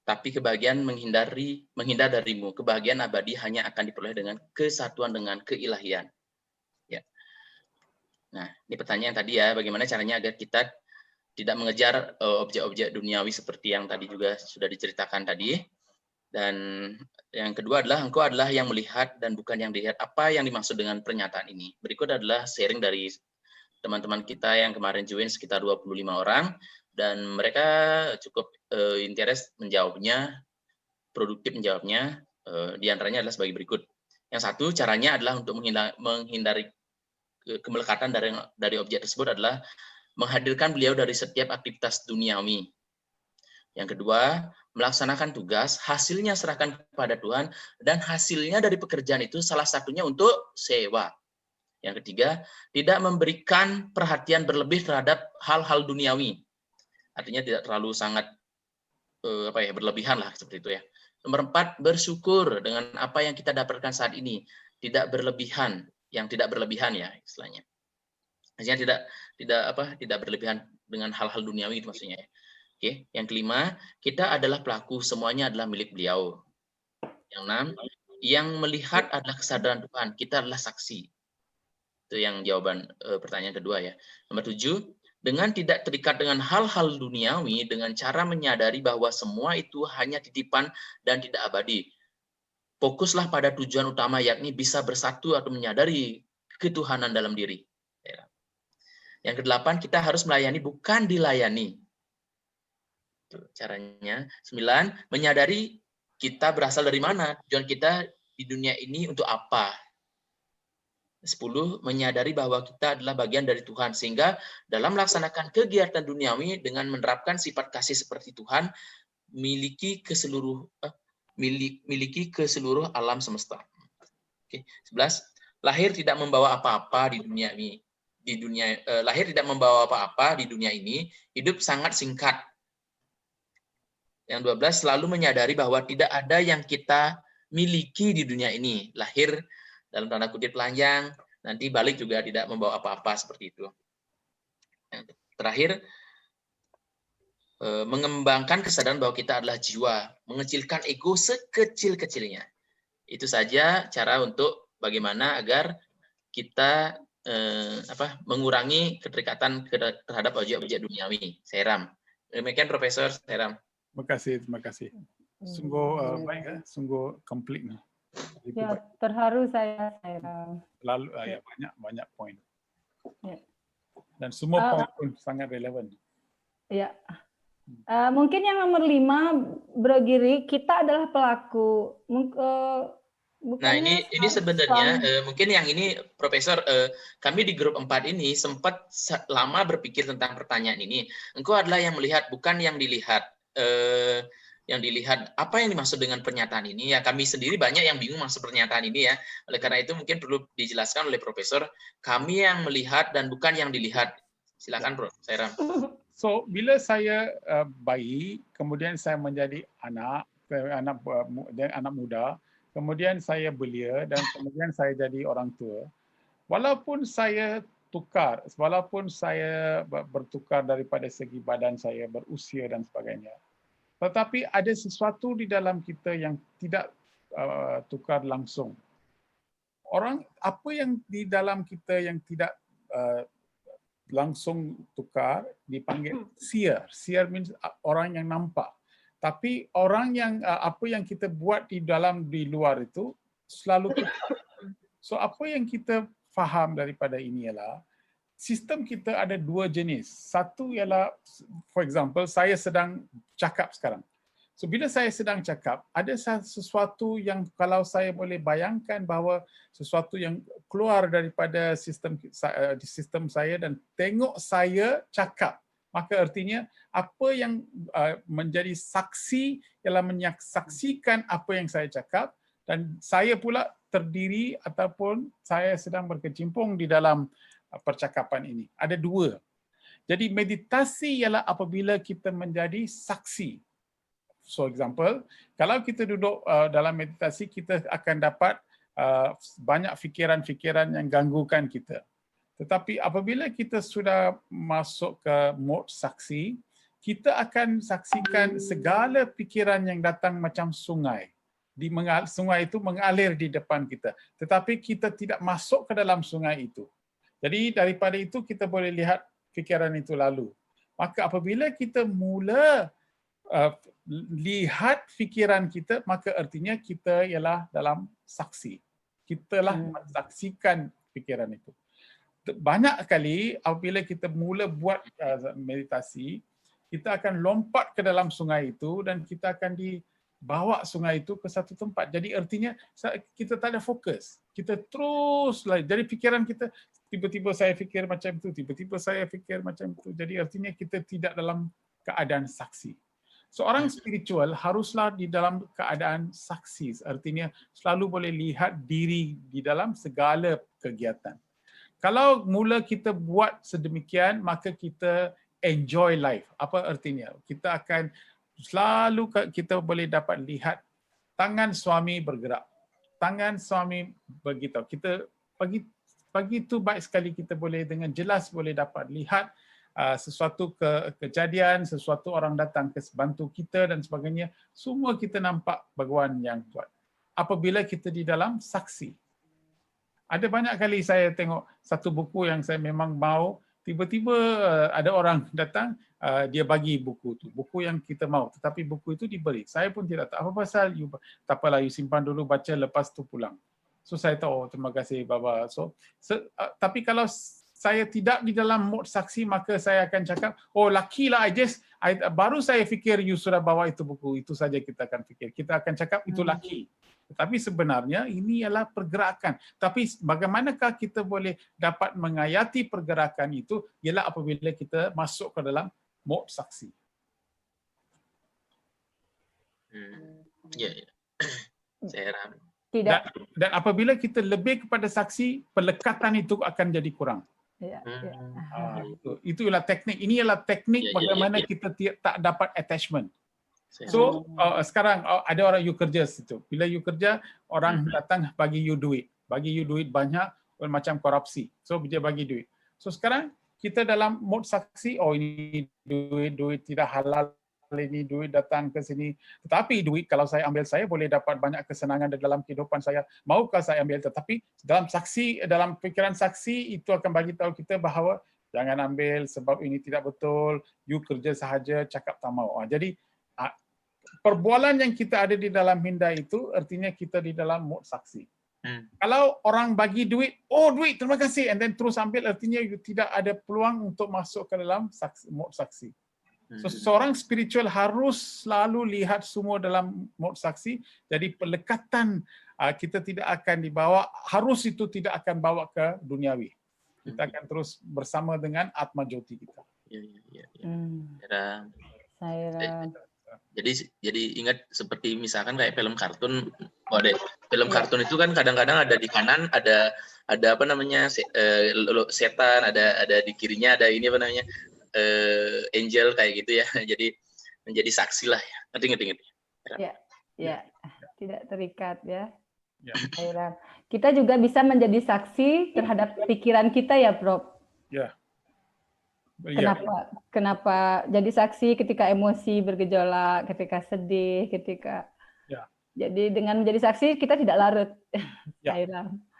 Tapi kebahagiaan menghindar darimu. Kebahagiaan abadi hanya akan diperoleh dengan kesatuan dengan keilahian. Ya. Nah, ini pertanyaan tadi ya, bagaimana caranya agar kita tidak mengejar objek-objek duniawi seperti yang tadi juga sudah diceritakan tadi. Dan yang kedua adalah engkau adalah yang melihat dan bukan yang dilihat. Apa yang dimaksud dengan pernyataan ini? Berikut adalah sharing dari teman-teman kita yang kemarin join sekitar 25 orang dan mereka cukup interest menjawabnya, produktif menjawabnya. Di antaranya adalah sebagai berikut. Yang satu, caranya adalah untuk menghindari kemelekatan dari objek tersebut adalah menghadirkan beliau dari setiap aktivitas duniawi. Yang kedua, melaksanakan tugas, hasilnya serahkan kepada Tuhan, dan hasilnya dari pekerjaan itu salah satunya untuk sewa. Yang ketiga, tidak memberikan perhatian berlebih terhadap hal-hal duniawi. Artinya tidak terlalu sangat berlebihan lah seperti itu ya. Nomor 4, bersyukur dengan apa yang kita dapatkan saat ini, tidak berlebihan, yang tidak berlebihan ya istilahnya. Maksudnya tidak berlebihan dengan hal-hal duniawi itu maksudnya ya. Oke, yang kelima, kita adalah pelaku, semuanya adalah milik beliau. Yang 6, yang melihat adalah kesadaran Tuhan, kita adalah saksi. Itu yang jawaban pertanyaan kedua ya. Nomor 7, dengan tidak terikat dengan hal-hal duniawi, dengan cara menyadari bahwa semua itu hanya titipan dan tidak abadi. Fokuslah pada tujuan utama, yakni bisa bersatu atau menyadari ketuhanan dalam diri. Yang kedelapan, kita harus melayani, bukan dilayani. Itu caranya. 9, menyadari kita berasal dari mana, tujuan kita di dunia ini untuk apa. 10, menyadari bahwa kita adalah bagian dari Tuhan, sehingga dalam melaksanakan kegiatan duniawi dengan menerapkan sifat kasih seperti Tuhan, miliki ke seluruh alam semesta. Oke. 11, lahir tidak membawa apa-apa di dunia ini. Lahir tidak membawa apa-apa di dunia ini, hidup sangat singkat. Yang 12, selalu menyadari bahwa tidak ada yang kita miliki di dunia ini. Lahir dalam tanda kutip telanjang, nanti balik juga tidak membawa apa-apa seperti itu. Yang terakhir, mengembangkan kesadaran bahwa kita adalah jiwa, mengecilkan ego sekecil-kecilnya. Itu saja cara untuk bagaimana agar kita mengurangi keterikatan terhadap objek-objek duniawi. Sairam. Demikian Profesor Sairam. Terima kasih. Sungguh baik ya, sungguh komplit nih. Ya, terharu saya, Sairam. Lalu ya, banyak poin. Ya. Dan semua poin sangat relevan. Ya. Mungkin yang nomor 5 Bro Giri, kita adalah pelaku. Nah, Bukannya ini sebenarnya suami. mungkin yang ini Profesor, kami di grup 4 ini sempat lama berpikir tentang pertanyaan ini. Engkau adalah yang melihat, bukan yang dilihat. Yang dilihat apa yang dimaksud dengan pernyataan ini, ya kami sendiri banyak yang bingung maksud pernyataan ini ya. Oleh karena itu mungkin perlu dijelaskan oleh Profesor, kami yang melihat dan bukan yang dilihat. Silakan Bro, saya Ram. So bila saya bayi, kemudian saya menjadi anak muda, kemudian saya belia dan kemudian saya jadi orang tua. Walaupun saya bertukar daripada segi badan saya, berusia dan sebagainya, tetapi ada sesuatu di dalam kita yang tidak tukar langsung. Apa yang di dalam kita yang tidak langsung tukar dipanggil seer. Seer means orang yang nampak. Tapi orang yang apa yang kita buat di luar itu selalu tukar. So apa yang kita faham daripada ini ialah sistem kita ada dua jenis. Satu ialah, for example, saya sedang cakap sekarang. So bila saya sedang cakap, ada sesuatu yang kalau saya boleh bayangkan bahawa sesuatu yang keluar daripada sistem saya dan tengok saya cakap, maka artinya apa yang menjadi saksi ialah menyaksikan apa yang saya cakap dan saya pula terdiri ataupun saya sedang berkecimpung di dalam percakapan ini. Ada dua. Jadi meditasi ialah apabila kita menjadi saksi. So example, kalau kita duduk dalam meditasi, kita akan dapat banyak fikiran-fikiran yang ganggukan kita. Tetapi apabila kita sudah masuk ke mode saksi, kita akan saksikan segala fikiran yang datang macam sungai. Sungai itu mengalir di depan kita. Tetapi kita tidak masuk ke dalam sungai itu. Jadi daripada itu kita boleh lihat fikiran itu lalu. Maka apabila kita mula lihat fikiran kita, maka artinya kita ialah dalam saksi. Kita lah mensaksikan fikiran itu. Banyak kali apabila kita mula buat meditasi, kita akan lompat ke dalam sungai itu dan kita akan dibawa sungai itu ke satu tempat. Jadi artinya kita tak ada fokus. Kita terus lah. Jadi fikiran kita, tiba-tiba saya fikir macam itu, tiba-tiba saya fikir macam itu. Jadi artinya kita tidak dalam keadaan saksi. Seorang spiritual haruslah di dalam keadaan saksi. Artinya selalu boleh lihat diri di dalam segala kegiatan. Kalau mula kita buat sedemikian, maka kita enjoy life. Apa artinya? Kita akan selalu kita boleh dapat lihat tangan suami bergerak. Tangan suami begitu. Kita pagi itu baik sekali kita boleh dengan jelas boleh dapat lihat sesuatu kejadian, sesuatu orang datang ke bantu kita dan sebagainya, semua kita nampak Bhagawan yang buat. Apabila kita di dalam saksi. Ada banyak kali saya tengok satu buku yang saya memang mau, tiba-tiba ada orang datang, dia bagi buku tu, buku yang kita mau, tetapi buku itu diberi. Saya pun tidak tahu apa pasal, tak apalah, you simpan dulu, baca, lepas tu pulang. So saya tahu, oh, terima kasih Baba. Tapi kalau saya tidak di dalam mode saksi, maka saya akan cakap, oh lucky lah, baru saya fikir you sudah bawa itu buku, itu saja kita akan fikir. Kita akan cakap itu lucky. Tetapi sebenarnya ini adalah pergerakan. Tapi bagaimanakah kita boleh dapat mengayati pergerakan itu, ialah apabila kita masuk ke dalam mode saksi. Ya. Saya ram. Dan apabila kita lebih kepada saksi, pelekatan itu akan jadi kurang. Ya, ya. Itulah teknik. Ini ialah teknik bagaimana kita tak dapat attachment. So sekarang ada orang you kerja situ. Bila you kerja, orang datang bagi you duit banyak, macam korupsi. So dia bagi duit. So sekarang kita dalam mode saksi, oh ini duit tidak halal, ini duit datang ke sini. Tetapi duit kalau saya ambil, saya boleh dapat banyak kesenangan dalam kehidupan saya. Maukah saya ambil? Tetapi dalam pikiran saksi itu akan bagi tahu kita bahawa jangan ambil sebab ini tidak betul. You kerja sahaja, cakap tak mau. Jadi perbualan yang kita ada di dalam minda itu artinya kita di dalam mode saksi. Kalau orang bagi duit, oh duit, terima kasih, and then terus ambil, artinya you tidak ada peluang untuk masuk ke dalam mode saksi. So seorang spiritual harus selalu lihat semua dalam mode saksi. Jadi pelekatan kita tidak akan dibawa, harus itu tidak akan bawa ke duniawi. Kita akan terus bersama dengan Atma Jyoti kita. Jadi ingat seperti misalkan kayak film kartun, film kartun itu kan kadang-kadang ada di kanan ada apa namanya setan, ada di kirinya ada ini apa namanya angel kayak gitu ya. Jadi menjadi saksi lah ya. Ngerti. Ya, tidak terikat ya. Kita juga bisa menjadi saksi terhadap pikiran kita ya, Prof. Ya. Kenapa jadi saksi ketika emosi bergejolak, ketika sedih, ketika jadi dengan menjadi saksi kita tidak larut.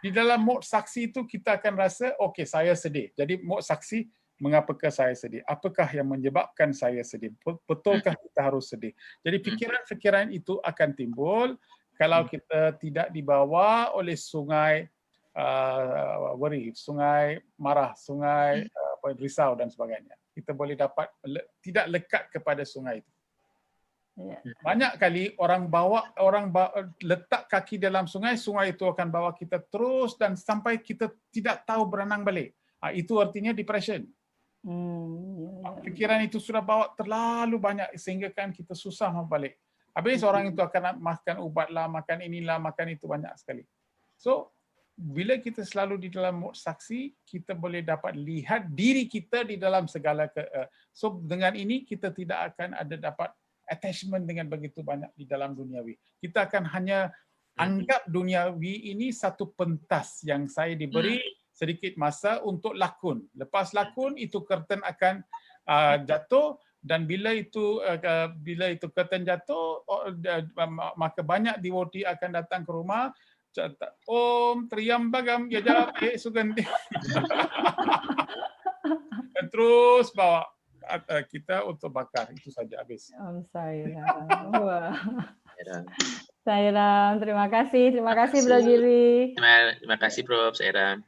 Di dalam mode saksi itu kita akan rasa okey, saya sedih. Jadi mode saksi, mengapakah saya sedih? Apakah yang menyebabkan saya sedih? Betulkah kita harus sedih? Jadi pikiran-pikiran itu akan timbul kalau kita tidak dibawa oleh sungai worry, sungai marah, sungai risau dan sebagainya. Kita boleh dapat tidak lekat kepada sungai itu. Banyak kali orang letak kaki dalam sungai, sungai itu akan bawa kita terus dan sampai kita tidak tahu berenang balik. Itu artinya depression. Pikiran itu sudah bawa terlalu banyak sehingga kan kita susah mau balik. Habis orang itu akan makan ubat lah, makan inilah, makan itu banyak sekali. So, bila kita selalu di dalam mode saksi, kita boleh dapat lihat diri kita di dalam segala so dengan ini kita tidak akan ada dapat attachment dengan begitu banyak di dalam duniawi. Kita akan hanya anggap duniawi ini satu pentas yang saya diberi sedikit masa untuk lakon. Lepas lakon itu curtain akan jatuh dan bila itu curtain jatuh maka banyak devotee akan datang ke rumah. Om Triambagam Yajam Suganti. Dan terus bawa kita untuk bakar, itu saja habis. Om Sairam, terima kasih Bro Giri. Terima kasih Prof. Sairam.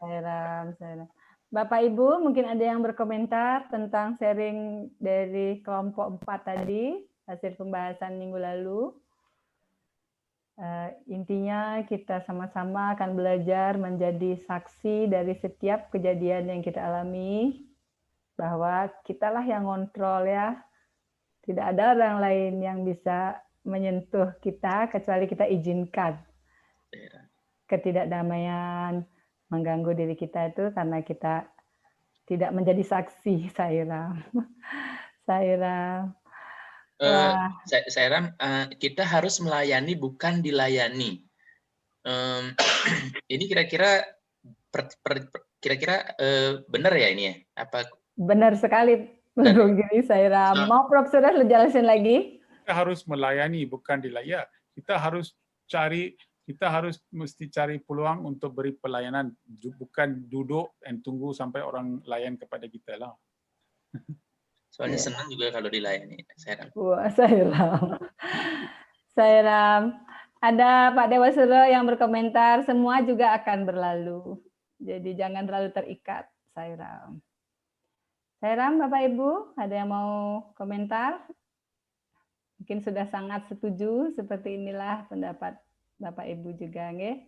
Bapak Ibu mungkin ada yang berkomentar tentang sharing dari kelompok 4 tadi hasil pembahasan minggu lalu. Intinya kita sama-sama akan belajar menjadi saksi dari setiap kejadian yang kita alami, bahwa kitalah yang kontrol ya, tidak ada orang lain yang bisa menyentuh kita kecuali kita izinkan. Ketidakdamaian mengganggu diri kita itu karena kita tidak menjadi saksi. Sairam. Sairam, kita harus melayani bukan dilayani. Ini kira-kira benar ya ini ya? Apa? Benar sekali, Bro Giri, Sairam. Mau Prof. Sudah jelasin lagi? Kita harus melayani bukan dilayani. Kita harus mesti cari peluang untuk beri pelayanan, bukan duduk dan tunggu sampai orang layan kepada kita lah. Soalnya senang juga kalau dilayani. Wah, Sairam. Ada Pak Dewa Suro yang berkomentar, semua juga akan berlalu. Jadi jangan terlalu terikat, Sairam. Sairam, Bapak Ibu, ada yang mau komentar? Mungkin sudah sangat setuju, seperti inilah pendapat Bapak Ibu juga, nggih.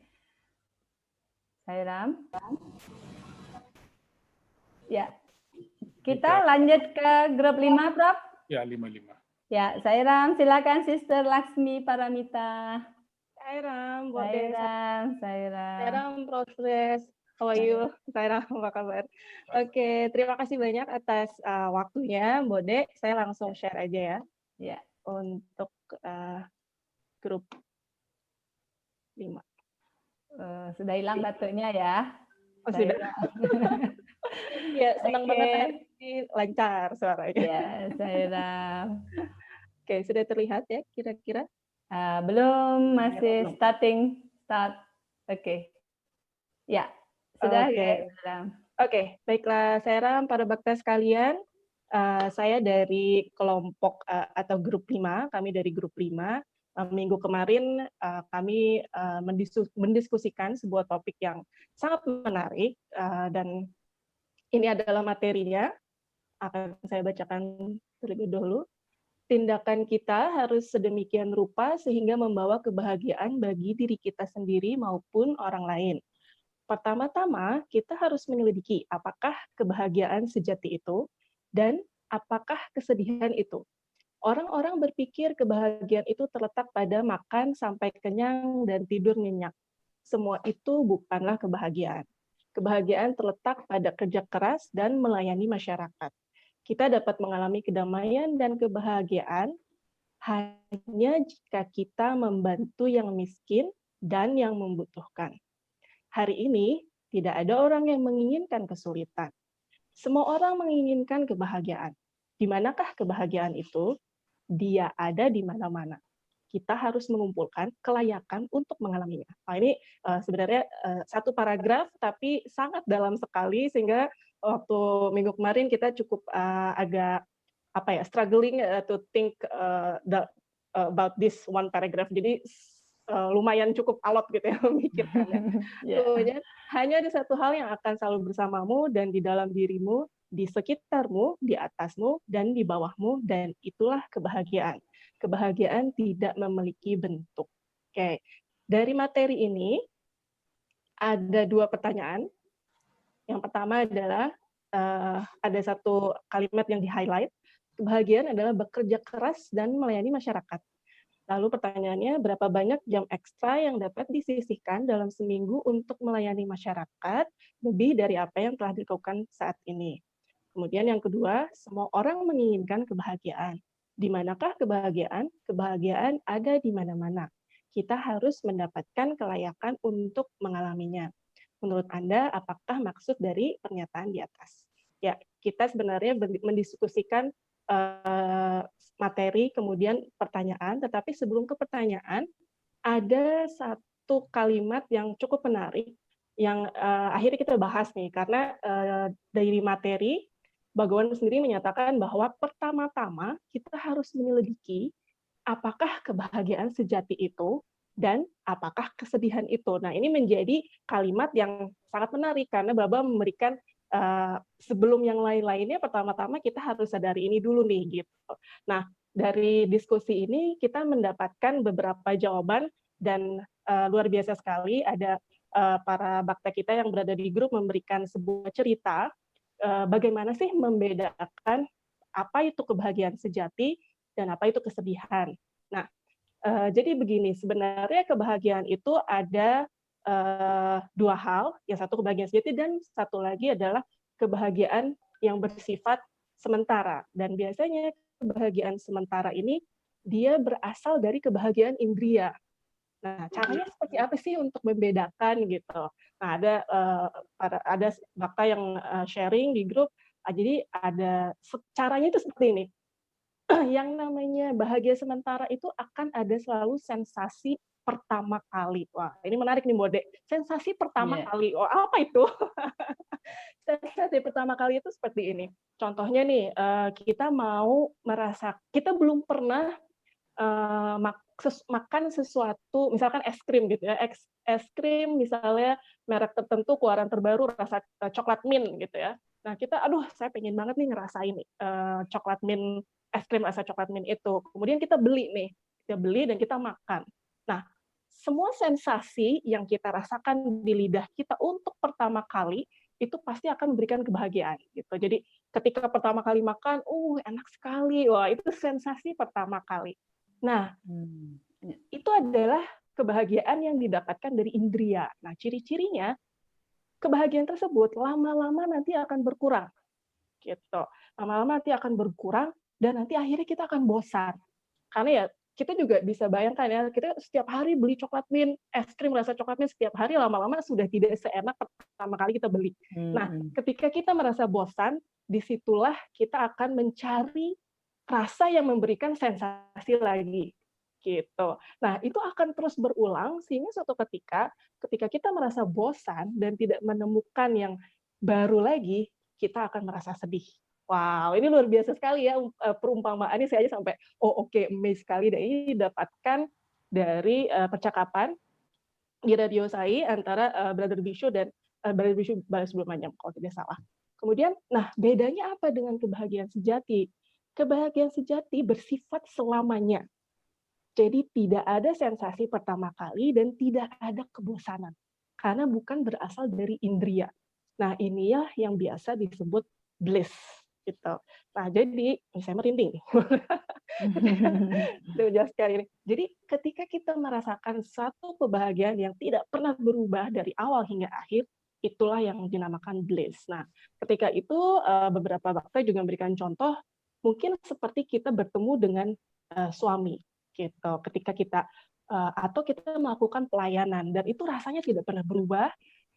Sairam. Ya. Kita lanjut ke grup 5, Prof. Ya, 5. Ya, Sairam, silakan Sister Laksmi Paramita. Sairam, Sairam, Profes. How are you? Sairam, apa kabar? Oke, terima kasih banyak atas waktunya, Bode. Saya langsung share aja ya. Ya. Untuk grup 5. Sudah hilang batuknya ya? Oh, sudah. Ya, senang banget lancar suaranya. Ya, Sairam. Oke, sudah terlihat ya kira-kira? Belum, masih start. Oke. Ya, sudah. Oke, baiklah Sairam, para bakta sekalian. Saya dari kelompok atau grup 5, kami dari grup 5. Minggu kemarin kami mendiskusikan sebuah topik yang sangat menarik dan ini adalah materinya. akan saya bacakan terlebih dahulu. Tindakan kita harus sedemikian rupa sehingga membawa kebahagiaan bagi diri kita sendiri maupun orang lain. Pertama-tama, kita harus menyelidiki apakah kebahagiaan sejati itu dan apakah kesedihan itu. Orang-orang berpikir kebahagiaan itu terletak pada makan sampai kenyang dan tidur nyenyak. Semua itu bukanlah kebahagiaan. Kebahagiaan terletak pada kerja keras dan melayani masyarakat. Kita dapat mengalami kedamaian dan kebahagiaan hanya jika kita membantu yang miskin dan yang membutuhkan. Hari ini, tidak ada orang yang menginginkan kesulitan. Semua orang menginginkan kebahagiaan. Di manakah kebahagiaan itu? Dia ada di mana-mana. Kita harus mengumpulkan kelayakan untuk mengalaminya. Nah, ini sebenarnya satu paragraf, tapi sangat dalam sekali, sehingga waktu minggu kemarin kita cukup agak struggling to think about this one paragraph. Jadi lumayan cukup alot gitu ya memikirkannya. Kemudian hanya ada satu hal yang akan selalu bersamamu dan di dalam dirimu, di sekitarmu, di atasmu, dan di bawahmu, dan itulah kebahagiaan. Kebahagiaan tidak memiliki bentuk. Oke, dari materi ini ada 2 pertanyaan. Yang pertama adalah ada satu kalimat yang di-highlight. Kebahagiaan adalah bekerja keras dan melayani masyarakat. Lalu pertanyaannya, berapa banyak jam ekstra yang dapat disisihkan dalam seminggu untuk melayani masyarakat lebih dari apa yang telah dilakukan saat ini? Kemudian yang kedua, semua orang menginginkan kebahagiaan. Di manakah kebahagiaan? Kebahagiaan ada di mana-mana. Kita harus mendapatkan kelayakan untuk mengalaminya. Menurut Anda, apakah maksud dari pernyataan di atas? Ya, kita sebenarnya mendiskusikan materi, kemudian pertanyaan, tetapi sebelum ke pertanyaan, ada satu kalimat yang cukup menarik, yang akhirnya kita bahas nih, karena dari materi, Bhagawan sendiri menyatakan bahwa pertama-tama kita harus menyelidiki apakah kebahagiaan sejati itu, dan apakah kesedihan itu. Nah, ini menjadi kalimat yang sangat menarik, karena Baba memberikan sebelum yang lain-lainnya, pertama-tama kita harus sadari ini dulu nih, gitu. Nah, dari diskusi ini kita mendapatkan beberapa jawaban dan luar biasa sekali. Ada para bakta kita yang berada di grup memberikan sebuah cerita bagaimana sih membedakan apa itu kebahagiaan sejati dan apa itu kesedihan. Nah, jadi begini, sebenarnya kebahagiaan itu ada 2 hal, yang satu kebahagiaan sejati dan satu lagi adalah kebahagiaan yang bersifat sementara. Dan biasanya kebahagiaan sementara ini dia berasal dari kebahagiaan indria. Nah, caranya seperti apa sih untuk membedakan gitu? Nah, ada bakta yang sharing di grup. Jadi ada caranya itu seperti ini. Yang namanya bahagia sementara itu akan ada selalu sensasi pertama kali. Wah, ini menarik nih, Bode. Sensasi pertama kali. Oh, apa itu? Sensasi pertama kali itu seperti ini. Contohnya nih, kita belum pernah makan sesuatu, misalkan es krim gitu ya. Es krim misalnya merek tertentu keluaran terbaru rasa coklat mint gitu ya. Nah, kita saya pengen banget nih ngerasain coklat mint, es krim rasa coklat mint itu. Kemudian kita beli nih. Kita beli dan kita makan. Nah, semua sensasi yang kita rasakan di lidah kita untuk pertama kali itu pasti akan memberikan kebahagiaan gitu. Jadi ketika pertama kali makan, enak sekali. Wah, itu sensasi pertama kali. Nah, itu adalah kebahagiaan yang didapatkan dari indria. Nah, ciri-cirinya kebahagiaan tersebut lama-lama nanti akan berkurang. Gitu. Lama-lama nanti akan berkurang dan nanti akhirnya kita akan bosan. Karena ya kita juga bisa bayangkan ya, kita setiap hari beli coklat mint, es krim rasa coklat mint setiap hari, lama-lama sudah tidak seenak pertama kali kita beli. Nah, ketika kita merasa bosan, disitulah kita akan mencari rasa yang memberikan sensasi lagi. Gitu. Nah, itu akan terus berulang, sehingga suatu ketika kita merasa bosan dan tidak menemukan yang baru lagi, kita akan merasa sedih. Wow, ini luar biasa sekali ya perumpamaannya, saya aja sampai amazed sekali. Dan ini didapatkan dari percakapan di Radio Sai antara Brother Bishu dan Brother Bishu Balasubramanyam kalau tidak salah. Kemudian, nah bedanya apa dengan kebahagiaan sejati? Kebahagiaan sejati bersifat selamanya. Jadi tidak ada sensasi pertama kali dan tidak ada kebosanan. Karena bukan berasal dari indria. Nah, inilah yang biasa disebut bliss gitu. Nah, jadi saya merinding nih. Menjelaskan ini. Jadi ketika kita merasakan satu kebahagiaan yang tidak pernah berubah dari awal hingga akhir, itulah yang dinamakan bliss. Nah, ketika itu beberapa bhakta juga memberikan contoh, mungkin seperti kita bertemu dengan suami, gitu. Ketika kita atau kita melakukan pelayanan dan itu rasanya tidak pernah berubah.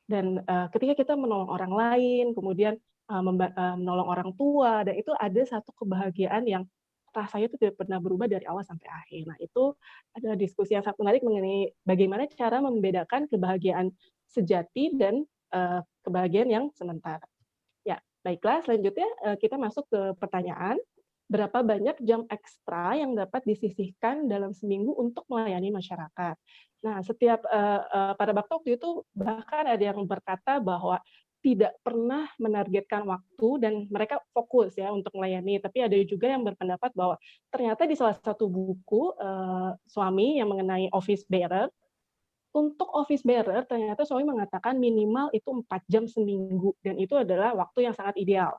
Dan ketika kita menolong orang lain, kemudian menolong orang tua, dan itu ada satu kebahagiaan yang rasanya itu tidak pernah berubah dari awal sampai akhir. Nah, itu adalah diskusi yang sangat menarik mengenai bagaimana cara membedakan kebahagiaan sejati dan kebahagiaan yang sementara. Ya, baiklah, selanjutnya kita masuk ke pertanyaan. Berapa banyak jam ekstra yang dapat disisihkan dalam seminggu untuk melayani masyarakat? Nah, setiap pada waktu itu bahkan ada yang berkata bahwa tidak pernah menargetkan waktu dan mereka fokus ya untuk melayani. Tapi ada juga yang berpendapat bahwa ternyata di salah satu buku suami yang mengenai office bearer, untuk office bearer ternyata suami mengatakan minimal itu 4 jam seminggu dan itu adalah waktu yang sangat ideal.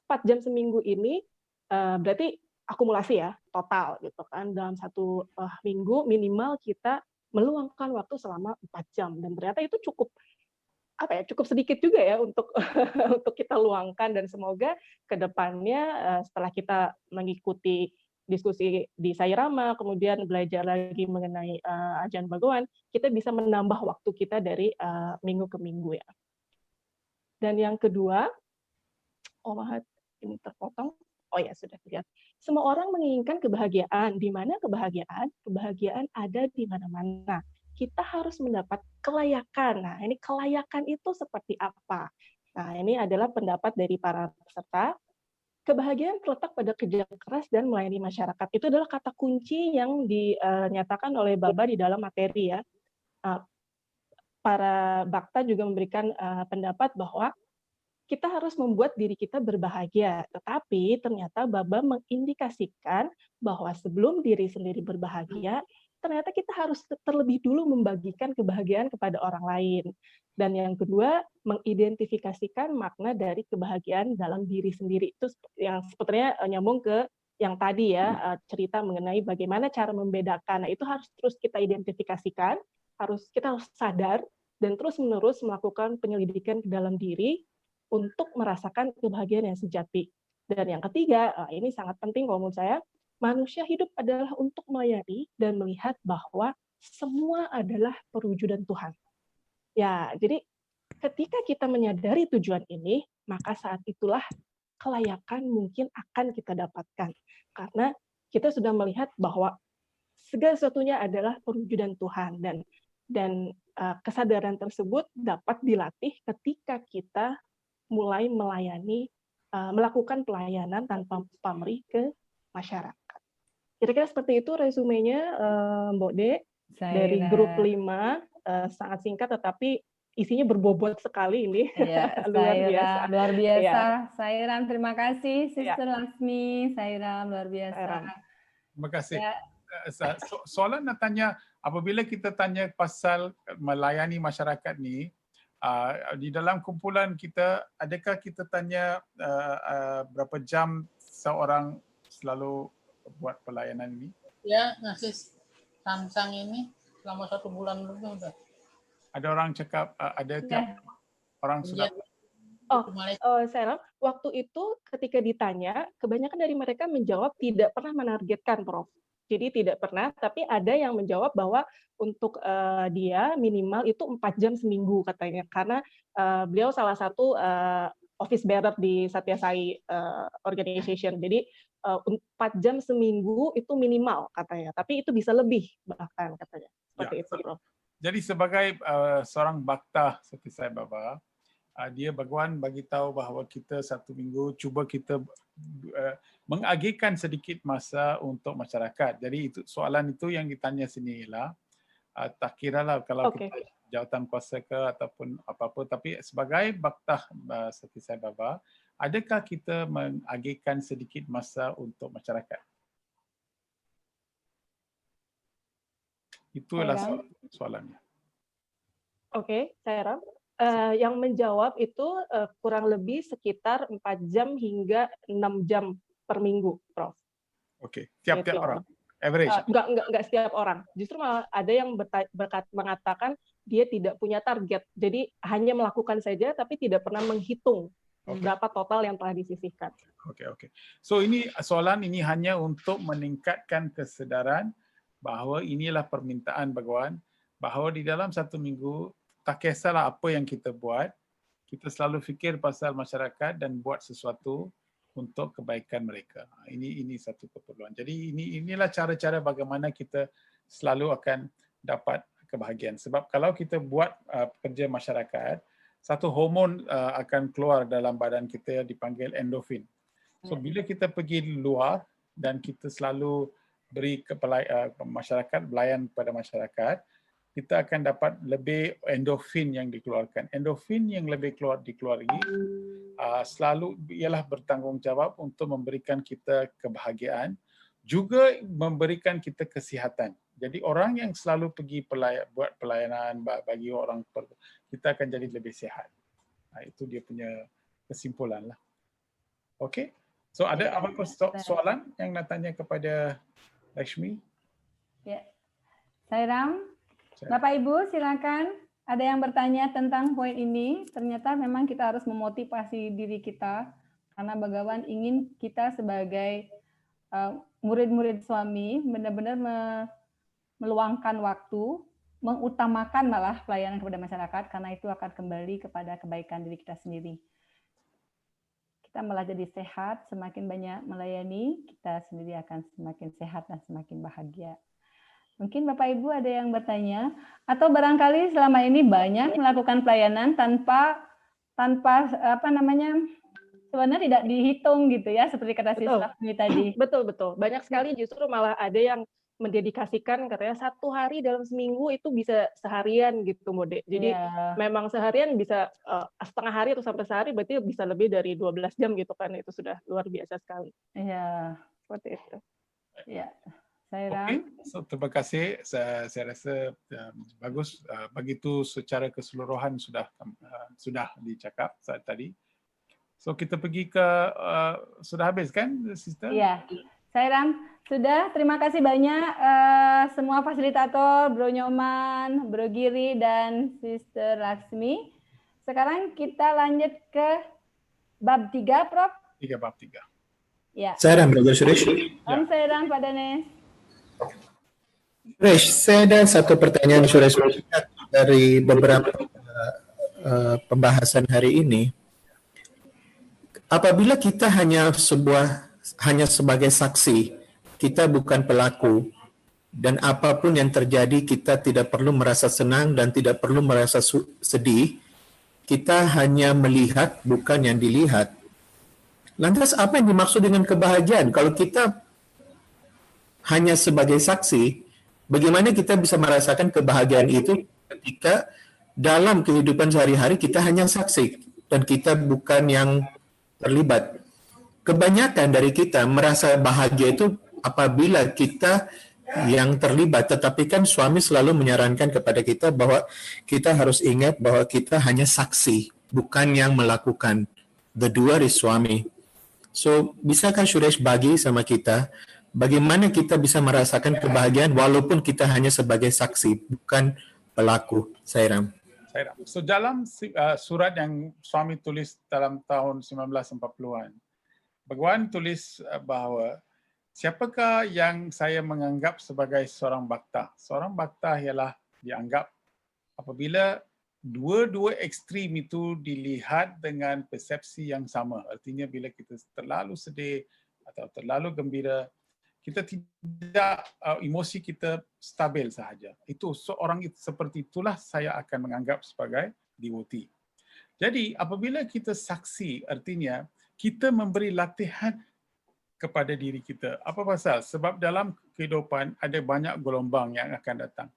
4 jam seminggu ini berarti akumulasi ya total gitu kan, dalam satu minggu minimal kita meluangkan waktu selama 4 jam dan ternyata itu cukup cukup sedikit juga ya untuk untuk kita luangkan dan semoga ke depannya setelah kita mengikuti diskusi di Sairama kemudian belajar lagi mengenai ajaran Bhagawan, kita bisa menambah waktu kita dari minggu ke minggu ya. Dan yang kedua, ini terpotong. Oh ya, sudah lihat. Semua orang menginginkan kebahagiaan. Di mana kebahagiaan? Kebahagiaan ada di mana-mana. Kita harus mendapat kelayakan. Nah, ini kelayakan itu seperti apa? Nah, ini adalah pendapat dari para peserta. Kebahagiaan terletak pada kerja keras dan melayani masyarakat. Itu adalah kata kunci yang dinyatakan oleh Baba di dalam materi ya. Para bhakta juga memberikan pendapat bahwa kita harus membuat diri kita berbahagia. Tetapi ternyata Baba mengindikasikan bahwa sebelum diri sendiri berbahagia, ternyata kita harus terlebih dulu membagikan kebahagiaan kepada orang lain. Dan yang kedua, mengidentifikasikan makna dari kebahagiaan dalam diri sendiri. Itu yang sepertinya nyambung ke yang tadi ya, cerita mengenai bagaimana cara membedakan. Nah, itu harus terus kita identifikasikan, kita harus sadar, dan terus-menerus melakukan penyelidikan ke dalam diri, untuk merasakan kebahagiaan yang sejati. Dan yang ketiga, ini sangat penting kalau menurut saya, manusia hidup adalah untuk melayani dan melihat bahwa semua adalah perwujudan Tuhan. Ya, jadi ketika kita menyadari tujuan ini, maka saat itulah kelayakan mungkin akan kita dapatkan. Karena kita sudah melihat bahwa segala sesuatunya adalah perwujudan Tuhan dan kesadaran tersebut dapat dilatih ketika kita mulai melayani, melakukan pelayanan tanpa pamrih ke masyarakat. Kira-kira seperti itu resumenya Mbok De dari grup 5, sangat singkat tetapi isinya berbobot sekali ini. Ya, luar biasa. Ya. Sairam, terima kasih Sister Lasmi. Sairam, luar biasa. Terima kasih. Ya. Soalan nak tanya, apabila kita tanya pasal melayani masyarakat ni, di dalam kumpulan kita, adakah kita tanya berapa jam seorang selalu buat pelayanan ini? Ya, ngasih Samsung ini selama 1 bulan lebih udah. Ada orang cakap, ada tiap orang sudah. Saya waktu itu ketika ditanya, kebanyakan dari mereka menjawab tidak pernah menargetkan, Prof. Jadi tidak pernah, tapi ada yang menjawab bahwa untuk dia minimal itu 4 jam seminggu katanya, karena beliau salah satu office bearer di Satya Sai Organization. Jadi 4 jam seminggu itu minimal katanya, tapi itu bisa lebih bahkan katanya. Seperti itu, Prof. Jadi sebagai seorang bhakta seperti saya Baba, dia Bhagawan bagi tahu bahawa kita 1 minggu cuba kita mengagihkan sedikit masa untuk masyarakat. Jadi itu soalan itu yang ditanya sini lah. Tak kira lah kalau kita jawatan kuasa ke ataupun apa-apa, tapi sebagai Baktah Sati Sai Baba, adakah kita mengagihkan sedikit masa untuk masyarakat? Itulah soalannya. Oke, saya Ram. Yang menjawab itu kurang lebih sekitar 4 jam hingga 6 jam per minggu, Prof. Oke, tiap-tiap orang, average? Enggak setiap orang. Justru malah ada yang mengatakan dia tidak punya target, jadi hanya melakukan saja tapi tidak pernah menghitung berapa total yang telah disisihkan. Oke. So ini soalan ini hanya untuk meningkatkan kesedaran bahawa inilah permintaan Bhagawan, bahawa di dalam 1 minggu tak kisahlah apa yang kita buat, kita selalu fikir pasal masyarakat dan buat sesuatu untuk kebaikan mereka. Ini satu keperluan. Jadi inilah cara-cara bagaimana kita selalu akan dapat kebahagiaan. Sebab kalau kita buat kerja masyarakat, satu hormon akan keluar dalam badan kita dipanggil endorfin. So bila kita pergi luar dan kita selalu beri masyarakat, belayan kepada masyarakat, kita akan dapat lebih endorfin yang dikeluarkan. Endorfin yang lebih dikeluari selalu ialah bertanggungjawab untuk memberikan kita kebahagiaan, juga memberikan kita kesihatan. Jadi orang yang selalu pergi buat pelayanan bagi orang, kita akan jadi lebih sihat. Itu dia punya kesimpulan lah. Okey. So ada apa soalan yang nak tanya kepada Lakshmi? Ya. Saya Ram. Bapak Ibu silakan, ada yang bertanya tentang poin ini. Ternyata memang kita harus memotivasi diri kita karena Bhagawan ingin kita sebagai murid-murid suami benar-benar meluangkan waktu, mengutamakan malah pelayanan kepada masyarakat karena itu akan kembali kepada kebaikan diri kita sendiri. Kita malah jadi sehat, semakin banyak melayani, kita sendiri akan semakin sehat dan semakin bahagia. Mungkin Bapak Ibu ada yang bertanya, atau barangkali selama ini banyak melakukan pelayanan tanpa sebenarnya tidak dihitung gitu ya, seperti kata Sister Lakshmi tadi. Betul. Banyak sekali justru malah ada yang mendedikasikan katanya 1 hari dalam seminggu itu bisa seharian gitu Mode. Jadi memang seharian bisa setengah hari atau sampai sehari berarti bisa lebih dari 12 jam gitu kan, itu sudah luar biasa sekali. Iya. Seperti itu. Ya. Saya Okey, so terima kasih. Saya rasa bagus. Begitu secara keseluruhan sudah dicakap saat tadi. So kita pergi ke sudah habis kan, Sister? Iya. Saya Ram, sudah. Terima kasih banyak semua fasilitator, Bro Nyoman, Bro Giri, dan Sister Lakshmi. Sekarang kita lanjut ke bab 3, Prof. Bab 3. Ya. Saya Ram, Brother Suresh. Om saya Ram, Pak Danes. Suresh, saya ada satu pertanyaan Suresh dari beberapa pembahasan hari ini. Apabila kita hanya sebagai saksi, kita bukan pelaku, dan apapun yang terjadi kita tidak perlu merasa senang dan tidak perlu merasa sedih, kita hanya melihat bukan yang dilihat. Lantas apa yang dimaksud dengan kebahagiaan? Kalau kita hanya sebagai saksi, bagaimana kita bisa merasakan kebahagiaan itu ketika dalam kehidupan sehari-hari kita hanya saksi dan kita bukan yang terlibat? Kebanyakan dari kita merasa bahagia itu apabila kita yang terlibat, tetapi kan suami selalu menyarankan kepada kita bahwa kita harus ingat bahwa kita hanya saksi, bukan yang melakukan. The doer is suami. So, bisakah Suresh bagi sama kita bagaimana kita bisa merasakan kebahagiaan walaupun kita hanya sebagai saksi, bukan pelaku? Saya Ram. So dalam surat yang suami tulis dalam tahun 1940-an, Bhagawan tulis bahawa siapakah yang saya menganggap sebagai seorang bhakta? Seorang bhakta ialah dianggap apabila dua-dua ekstrim itu dilihat dengan persepsi yang sama. Artinya bila kita terlalu sedih atau terlalu gembira, kita tidak, emosi kita stabil sahaja. Itu seorang seperti itulah saya akan menganggap sebagai devotee. Jadi apabila kita saksi, artinya kita memberi latihan kepada diri kita. Apa pasal? Sebab dalam kehidupan ada banyak gelombang yang akan datang.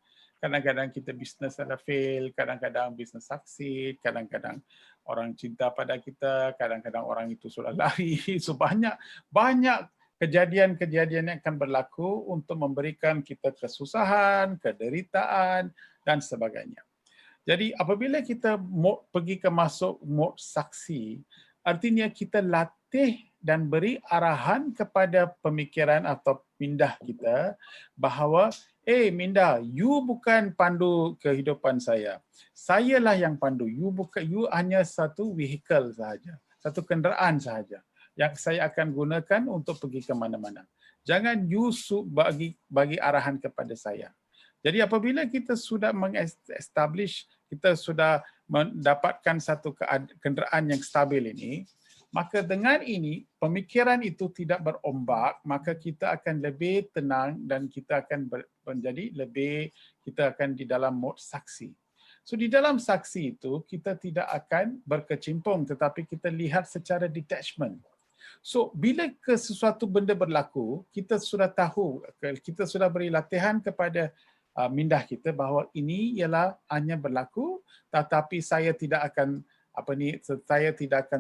Kadang-kadang kita bisnes ada fail, kadang-kadang bisnes succeed, kadang-kadang orang cinta pada kita, kadang-kadang orang itu sudah lari. So banyak kejadian-kejadian yang akan berlaku untuk memberikan kita kesusahan, kederitaan dan sebagainya. Jadi apabila kita pergi ke masuk mod saksi, artinya kita latih dan beri arahan kepada pemikiran atau minda kita bahawa Minda, you bukan pandu kehidupan saya. Sayalah yang pandu. You hanya satu vehicle sahaja, satu kenderaan sahaja yang saya akan gunakan untuk pergi ke mana-mana. Jangan you bagi arahan kepada saya. Jadi apabila kita sudah mengestablish, kita sudah mendapatkan satu kenderaan yang stabil ini, maka dengan ini pemikiran itu tidak berombak, maka kita akan lebih tenang dan kita akan kita akan di dalam mod saksi. So di dalam saksi itu kita tidak akan berkecimpung, tetapi kita lihat secara detachment. So bila sesuatu benda berlaku, kita sudah tahu, kita sudah beri latihan kepada minda kita bahawa ini ialah hanya berlaku, tetapi saya tidak akan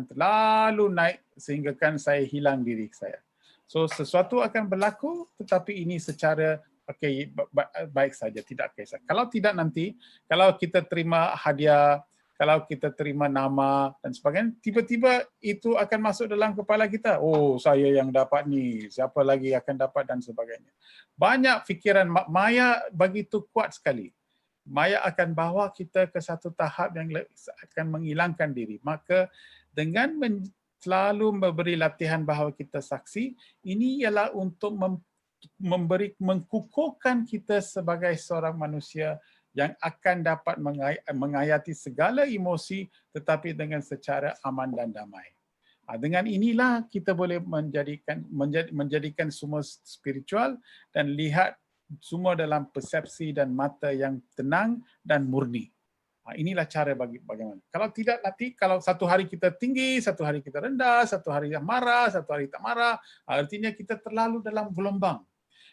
terlalu naik sehingga kan saya hilang diri saya. So sesuatu akan berlaku, tetapi ini secara baik saja, tidak kisah. Kalau tidak nanti, kalau kita terima hadiah, kalau kita terima nama dan sebagainya, tiba-tiba itu akan masuk dalam kepala kita. Oh, saya yang dapat ni, siapa lagi akan dapat dan sebagainya. Banyak fikiran maya begitu kuat sekali. Maya akan bawa kita ke satu tahap yang akan menghilangkan diri. Maka dengan selalu memberi latihan bahawa kita saksi, ini ialah untuk mengkukuhkan kita sebagai seorang manusia yang akan dapat menghayati segala emosi tetapi dengan secara aman dan damai. Dengan inilah kita boleh menjadikan semua spiritual dan lihat semua dalam persepsi dan mata yang tenang dan murni. Inilah cara bagaimana. Kalau tidak nanti, kalau satu hari kita tinggi, satu hari kita rendah, satu hari marah, satu hari tak marah, artinya kita terlalu dalam gelombang.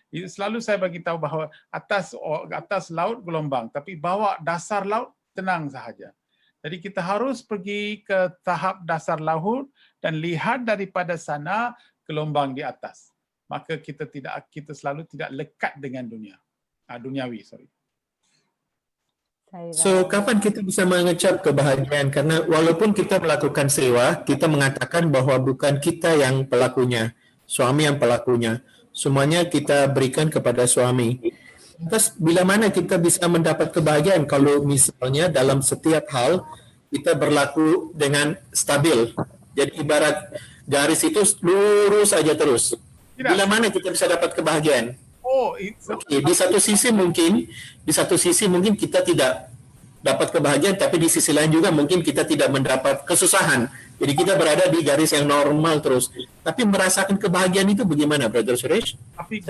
Selalu saya bagi tahu bahawa atas laut gelombang, tapi bawah dasar laut tenang sahaja. Jadi kita harus pergi ke tahap dasar laut dan lihat daripada sana gelombang di atas. Maka kita selalu tidak lekat dengan duniawi. So, kapan kita bisa mengecap kebahagiaan? Karena walaupun kita melakukan sewa, kita mengatakan bahwa bukan kita yang pelakunya, suami yang pelakunya. Semuanya kita berikan kepada suami. Terus bila mana kita bisa mendapat kebahagiaan kalau misalnya dalam setiap hal kita berlaku dengan stabil. Jadi ibarat garis itu lurus saja terus. Bila mana kita bisa dapat kebahagiaan? Di satu sisi mungkin kita tidak dapat kebahagiaan, tapi di sisi lain juga mungkin kita tidak mendapat kesusahan. Jadi kita berada di garis yang normal terus. Tapi merasakan kebahagiaan itu bagaimana, Brother Suresh? Tapi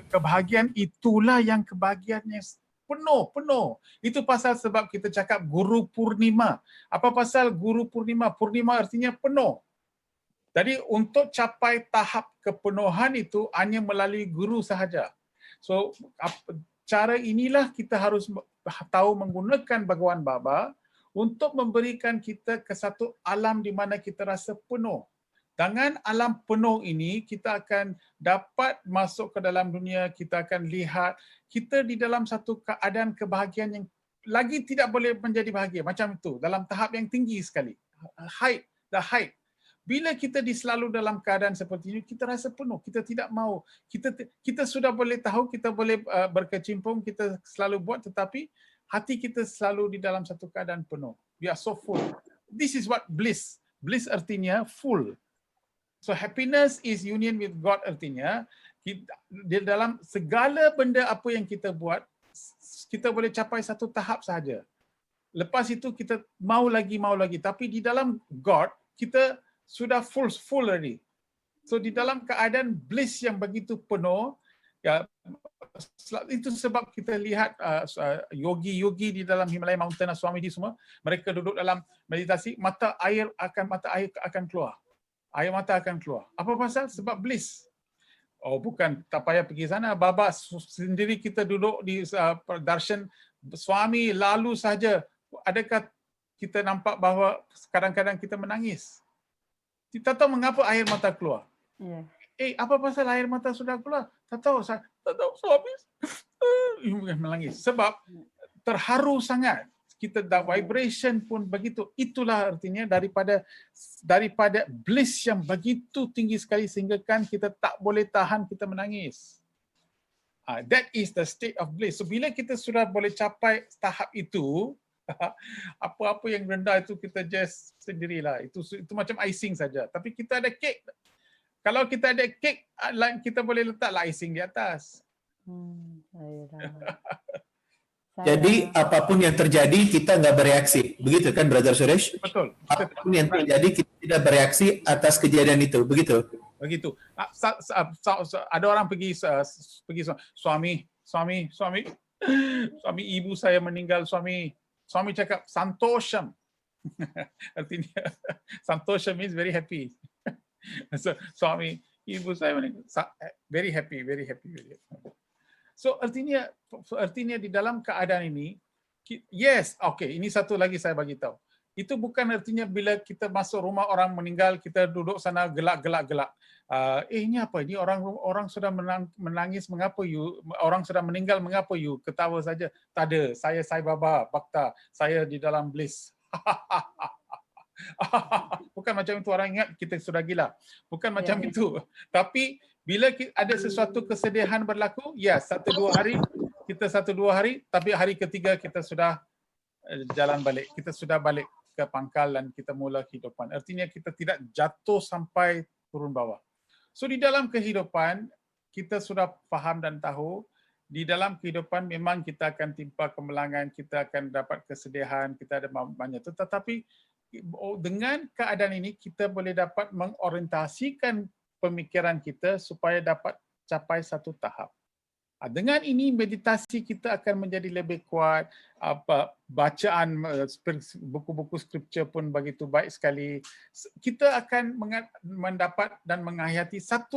kebahagiaan itulah yang kebahagiaannya penuh. Itu pasal sebab kita cakap guru purnima. Apa pasal guru purnima? Purnima artinya penuh. Jadi untuk capai tahap kepenuhan itu hanya melalui guru sahaja. So cara inilah kita harus tahu menggunakan Bhagawan Baba untuk memberikan kita ke satu alam di mana kita rasa penuh. Dengan alam penuh ini kita akan dapat masuk ke dalam dunia, kita akan lihat kita di dalam satu keadaan kebahagiaan yang lagi tidak boleh menjadi bahagia macam itu dalam tahap yang tinggi sekali. The height. Bila kita selalu dalam keadaan seperti ini, kita rasa penuh, kita tidak mau. Kita sudah boleh tahu, kita boleh berkecimpung, kita selalu buat, tetapi hati kita selalu di dalam satu keadaan penuh. We are so full. This is what bliss. Bliss artinya full. So happiness is union with God artinya, di dalam segala benda apa yang kita buat, kita boleh capai satu tahap sahaja. Lepas itu kita mau lagi. Tapi di dalam God, kita sudah full already. So di dalam keadaan bliss yang begitu penuh, ya, itu sebab kita lihat yogi di dalam Himalaya Mountain, Swamiji semua, mereka duduk dalam meditasi, mata air akan keluar. Air mata akan keluar. Apa pasal? Sebab bliss. Oh bukan, tak payah pergi sana. Baba sendiri kita duduk di darshan suami lalu saja. Adakah kita nampak bahawa kadang-kadang kita menangis? Kita tahu mengapa air mata keluar. Apa pasal air mata sudah keluar? Tak tahu suami menangis. Sebab terharu sangat. Kita dah vibration pun begitu. Itulah artinya daripada bliss yang begitu tinggi sekali sehingga kan kita tak boleh tahan, kita menangis. That is the state of bliss. So bila kita sudah boleh capai tahap itu, apa-apa yang rendah itu kita just sendirilah. Itu macam icing saja. Tapi kita ada kek. Kalau kita ada kek, kita boleh letaklah icing di atas. Jadi apapun yang terjadi kita nggak bereaksi, begitu kan, Brother Suresh? Betul. Apapun yang terjadi kita tidak bereaksi atas kejadian itu, begitu? Begitu. Ada orang pergi suami ibu saya meninggal, suami cakap santosham. Artinya santosham means very happy. So, suami ibu saya meninggal, very happy. So artinya di dalam keadaan ini, yes, okay, ini satu lagi saya bagi tahu. Itu bukan artinya bila kita masuk rumah orang meninggal, kita duduk sana gelak. Ini apa? Ini orang sudah menangis, mengapa you? Orang sudah meninggal, mengapa you ketawa saja? Tak ada, saya Sai Baba, Bhakta, saya di dalam bliss. Bukan macam itu, orang ingat kita sudah gila. Bukan macam itu. Tapi bila ada sesuatu kesedihan berlaku, ya 1-2 hari, kita 1-2 hari, tapi hari ketiga kita sudah jalan balik. Kita sudah balik ke pangkal dan kita mula kehidupan. Artinya kita tidak jatuh sampai turun bawah. So di dalam kehidupan, kita sudah faham dan tahu, di dalam kehidupan memang kita akan timpa kemalangan, kita akan dapat kesedihan, kita ada banyak itu. Tetapi dengan keadaan ini, kita boleh dapat mengorientasikan pemikiran kita supaya dapat capai satu tahap. Dengan ini meditasi kita akan menjadi lebih kuat, bacaan buku-buku scripture pun begitu baik sekali. Kita akan mendapat dan menghayati 100%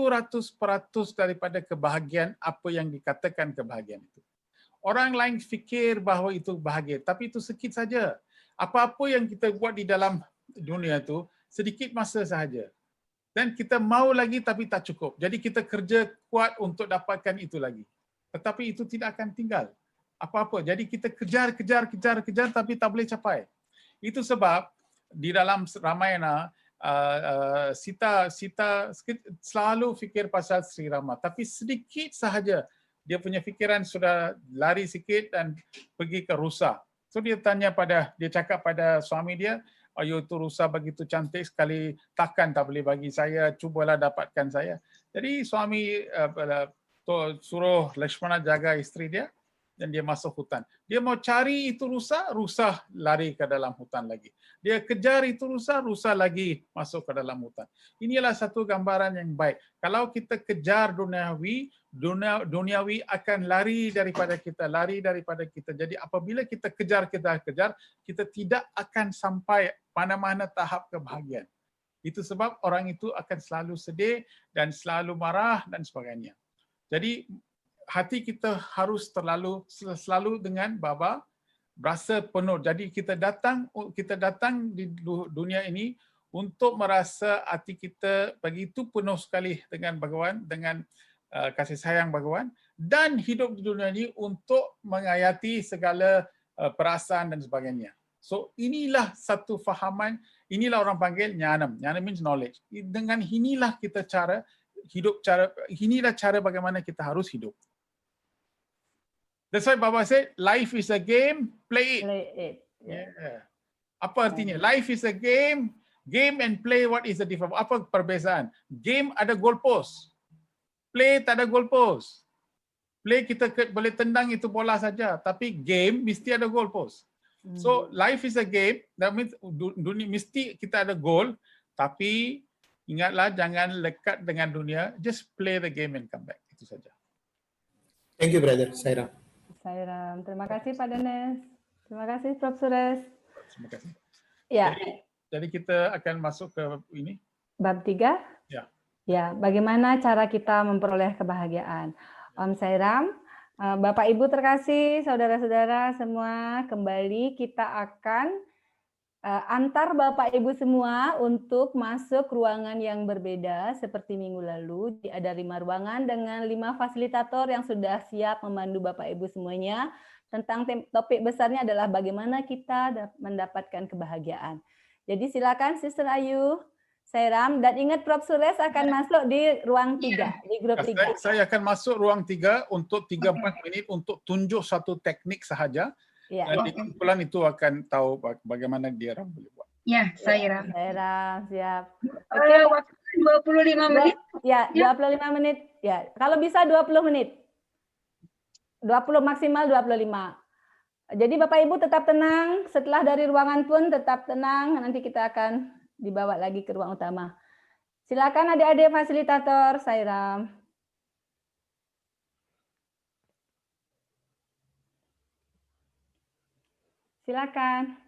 daripada kebahagiaan apa yang dikatakan kebahagiaan itu. Orang lain fikir bahawa itu bahagia, tapi itu sedikit saja. Apa-apa yang kita buat di dalam dunia itu sedikit masa sahaja. Dan kita mau lagi tapi tak cukup. Jadi kita kerja kuat untuk dapatkan itu lagi. Tetapi itu tidak akan tinggal. Apa-apa. Jadi kita kejar tapi tak boleh capai. Itu sebab di dalam Ramayana, Sita selalu fikir pasal Sri Rama. Tapi sedikit sahaja dia punya fikiran sudah lari sikit dan pergi ke rusa. So dia cakap pada suami dia, ayo tu rusa begitu cantik sekali, takkan tak boleh bagi saya, cubalah dapatkan saya. Jadi suami suruh Lakshmana jaga isteri dia dan dia masuk hutan. Dia mau cari itu rusa lari ke dalam hutan lagi. Dia kejar itu rusa lagi masuk ke dalam hutan. Inilah satu gambaran yang baik. Kalau kita kejar duniawi akan lari daripada kita. Jadi apabila kita kejar, kita tidak akan sampai mana-mana tahap kebahagiaan. Itu sebab orang itu akan selalu sedih dan selalu marah dan sebagainya. Jadi hati kita harus selalu dengan Baba, berasa penuh. Jadi kita datang di dunia ini untuk merasa hati kita begitu penuh sekali dengan Bhagawan, dengan kasih sayang Bhagawan, dan hidup di dunia ini untuk menghayati segala perasaan dan sebagainya. So inilah satu fahaman, inilah orang panggil jnanam. Jnanam means knowledge. Dengan inilah kita inilah cara bagaimana kita harus hidup. That's why Baba said, life is a game, play it. Yeah. Apa artinya? Life is a game and play, what is the difference? Apa perbezaan? Game ada goalpost. Play tak ada goalpost. Play kita boleh tendang itu bola saja, tapi game mesti ada goalpost. So life is a game, that means dunia mesti kita ada goal, tapi ingatlah jangan lekat dengan dunia, just play the game and come back. Itu saja. Thank you, brother. Sairam. Terima kasih Pak Danes. Terima kasih Prof. Suresh. Terima kasih. Ya. Jadi kita akan masuk ke ini. Bab 3. Ya. Ya, bagaimana cara kita memperoleh kebahagiaan. Om Sairam, Bapak Ibu terkasih, saudara-saudara semua, kembali kita akan antar Bapak Ibu semua untuk masuk ruangan yang berbeda seperti minggu lalu. Ada 5 ruangan dengan 5 fasilitator yang sudah siap memandu Bapak Ibu semuanya. Tentang topik besarnya adalah bagaimana kita mendapatkan kebahagiaan. Jadi silakan Sister Ayu, Sairam, dan ingat Prof. Suresh akan masuk di ruang 3, di grup 3. Saya akan masuk ruang 3 untuk 3-4 menit untuk tunjuk satu teknik sahaja. Ya. Dan di kumpulan itu akan tahu bagaimana dia orang boleh buat. Ya, Sairam. Sairam, siap. Oke. Waktu 25 menit. Ya, 25 menit. Ya, kalau bisa 20 menit. 20 maksimal 25. Jadi Bapak Ibu tetap tenang, setelah dari ruangan pun tetap tenang, nanti kita akan dibawa lagi ke ruang utama. Silakan adik-adik fasilitator, Sairam. Silakan.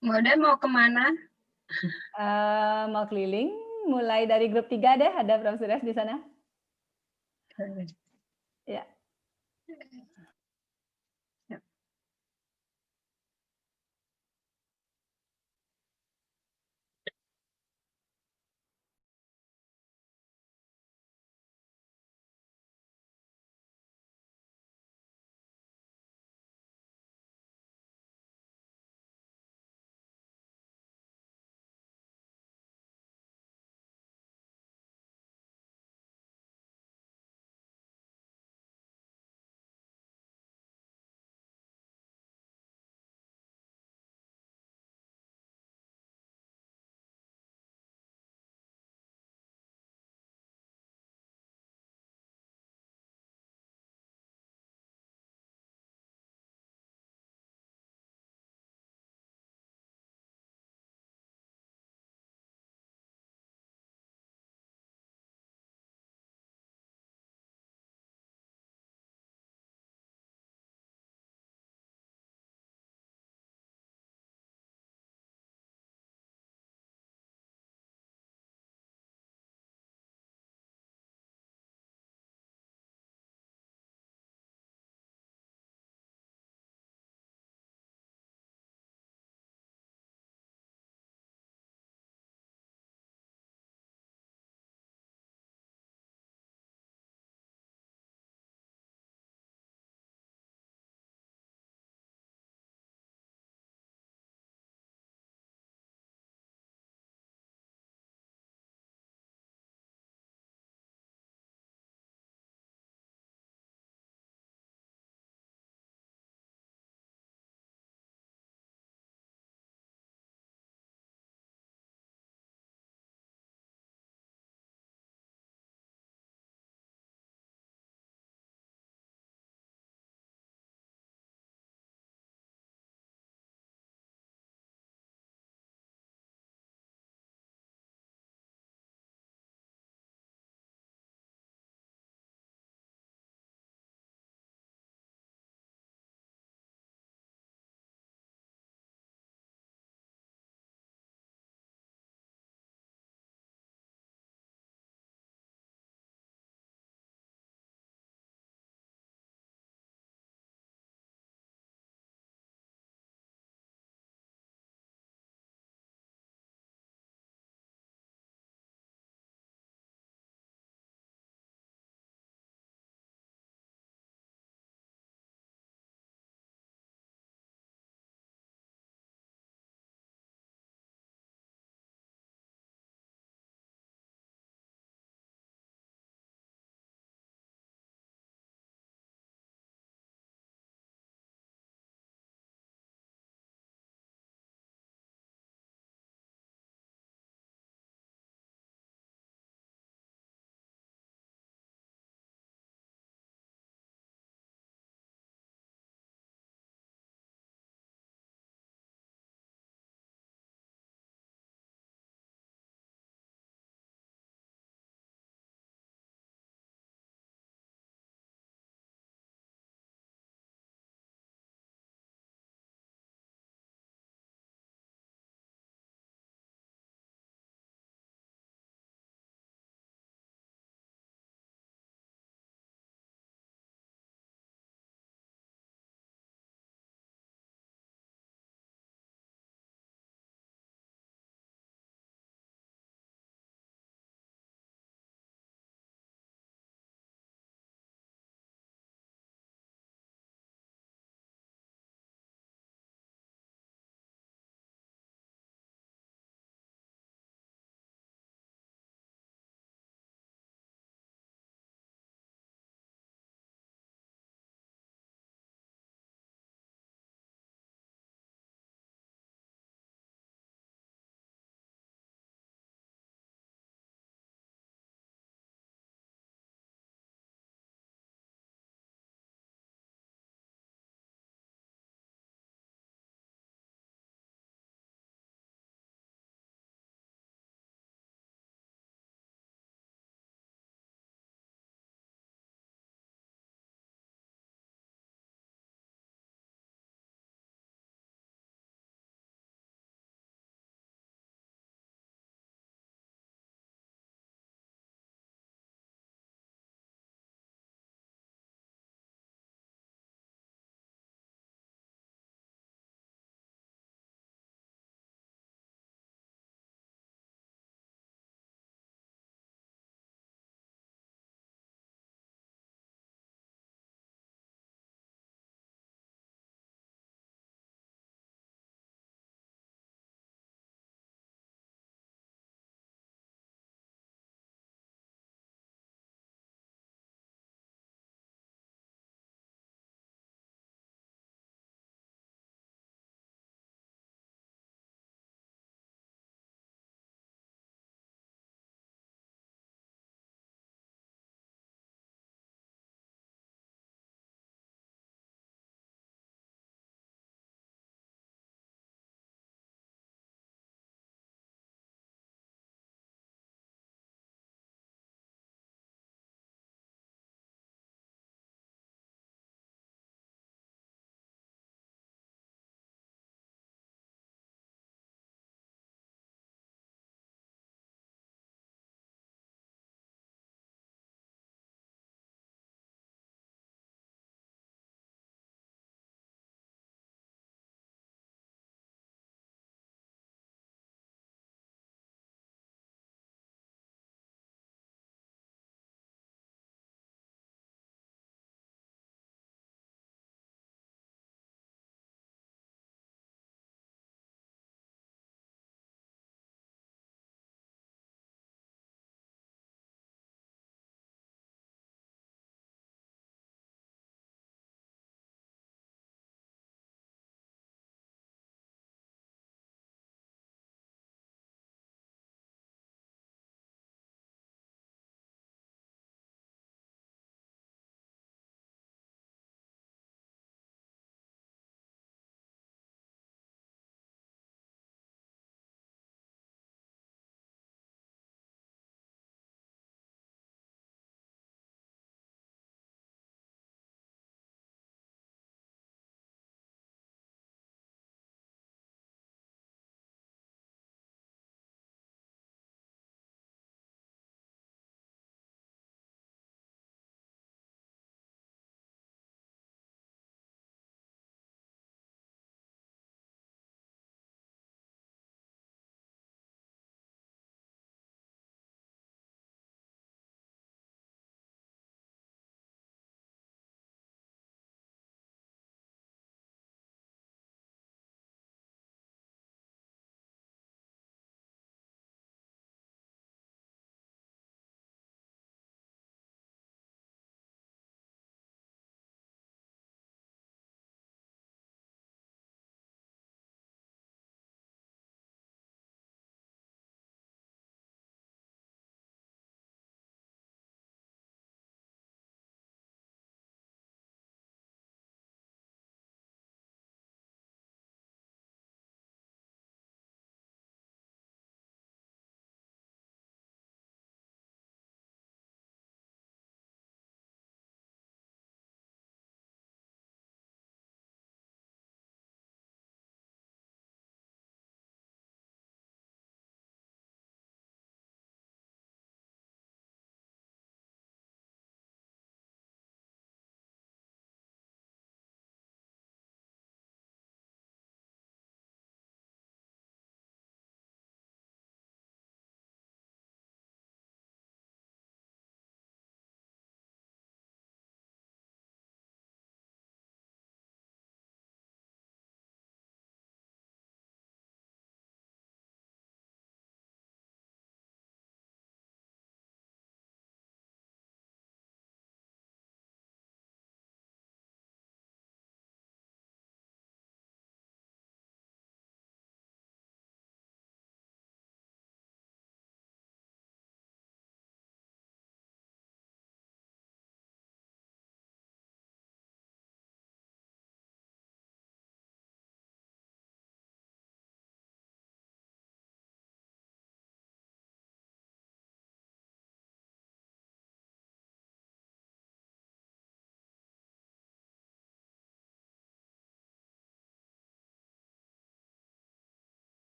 Mbak mau kemana? Mau keliling, mulai dari grup 3 deh, ada Prof. Suresh di sana. Ya.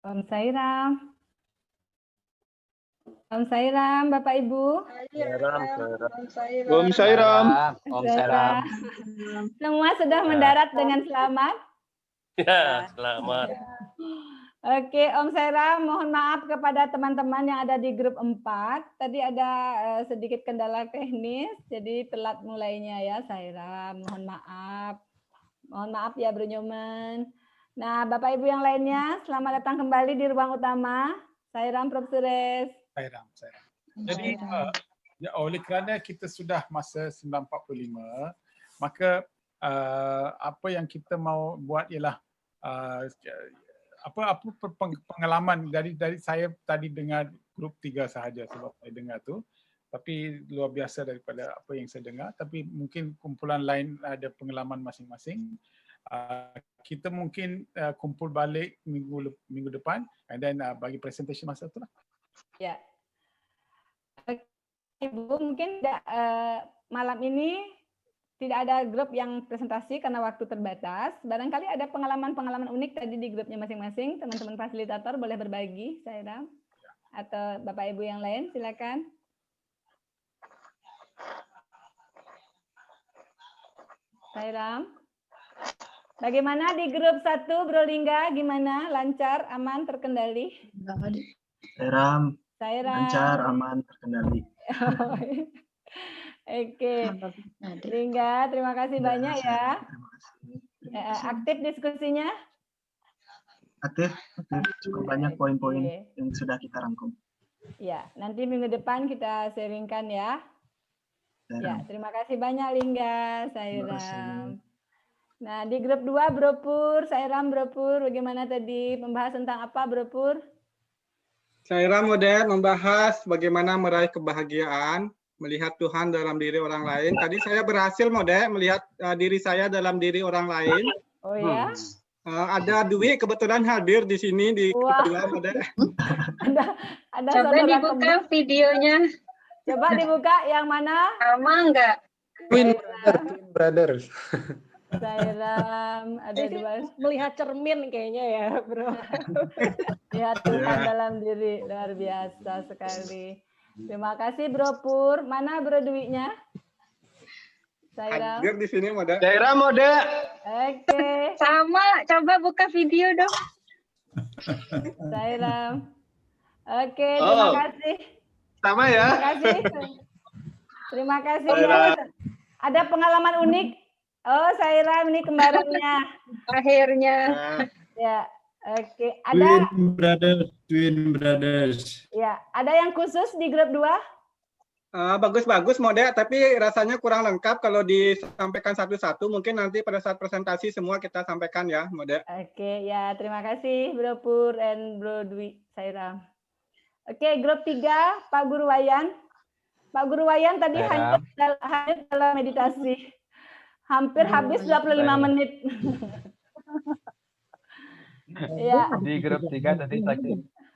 Om Sairam. Om Sairam, Bapak Ibu. Om Sairam. Om Sairam. Semua sudah mendarat dengan selamat? Ya, selamat. Oke, Om Sairam, mohon maaf kepada teman-teman yang ada di grup 4. Tadi ada sedikit kendala teknis, jadi telat mulainya ya, Sairam. Mohon maaf. Mohon maaf ya, Bro Nyoman. Nah, Bapak Ibu yang lainnya, selamat datang kembali di ruang utama. Sairam, Prof. Suresh. Sairam. Jadi, oleh kerana kita sudah masa 9.45, maka apa yang kita mau buat ialah apa pengalaman dari saya tadi dengar grup 3 sahaja sebab saya dengar tu, tapi luar biasa daripada apa yang saya dengar, tapi mungkin kumpulan lain ada pengalaman masing-masing. Kita mungkin kumpul balik minggu depan and then bagi presentation masa tu lah. Ya. Ibu mungkin malam ini tidak ada grup yang presentasi karena waktu terbatas. Barangkali ada pengalaman-pengalaman unik tadi di grupnya masing-masing. Teman-teman fasilitator boleh berbagi, Sairam. Atau Bapak Ibu yang lain, silakan. Sairam. Bagaimana di grup 1, Bro Lingga? Gimana? Lancar, aman, terkendali? Sairam. Sairam. Lancar, aman, terkendali. Oke, Lingga, terima kasih banyak ya. Aktif diskusinya? Aktif. Cukup banyak poin-poin yang sudah kita rangkum. Ya, nanti minggu depan kita sharingkan ya. Ya, terima kasih banyak Lingga, Sairam. Nah, di grup 2 Bro Pur, Sairam, Bro Pur, bagaimana tadi? Membahas tentang apa Bro Pur? Sairam membahas bagaimana meraih kebahagiaan, melihat Tuhan dalam diri orang lain. Tadi saya berhasil melihat diri saya dalam diri orang lain. Oh ya? Ada Dwi kebetulan hadir di sini di kedua ada coba dibuka videonya. Coba dibuka yang mana? Sama enggak? Twin Brothers. Sairam, ada dua. Melihat cermin kayaknya ya, Bro. Lihat Tuhan dalam diri, luar biasa sekali. Terima kasih Bro Pur. Mana Bro Dwi-nya? Sairam. Hadir di sini Mode. Sairam Mode. Oke. Sama, coba buka video dong. Sairam. Oke, terima kasih. Sama ya. Terima kasih. Terima kasih. Ya. Ada pengalaman unik. Oh, Sairam ini kembarannya. Akhirnya. Ya. Oke, ada Twin Brothers. Ya, ada yang khusus di grup 2? Bagus-bagus Mode, tapi rasanya kurang lengkap kalau disampaikan satu-satu. Mungkin nanti pada saat presentasi semua kita sampaikan ya, Mode. Oke, ya terima kasih Bro Pur dan Bro Dwi Sairam. Oke, grup 3 Pak Guru Wayan. Pak Guru Wayan tadi hanya dalam meditasi. Hampir habis 25 menit. Ya. Di grup 3 tadi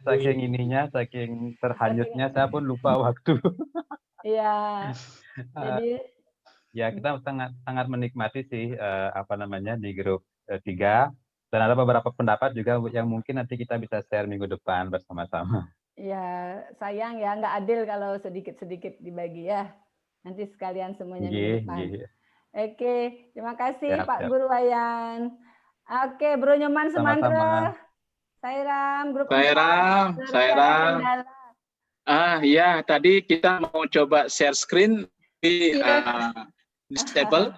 saking ininya, saking terhanyutnya saya pun lupa waktu. Iya. Jadi ya kita sangat menikmati sih di grup 3 dan ada beberapa pendapat juga yang mungkin nanti kita bisa share minggu depan bersama-sama. Ya, sayang ya nggak adil kalau sedikit-sedikit dibagi ya. Nanti sekalian semuanya minggu depan. Oke, terima kasih Pak Guru Wayan. Oke, Bro Nyoman Semandra, Sairam, grup Sairam. Ya, tadi kita mau coba share screen di disable.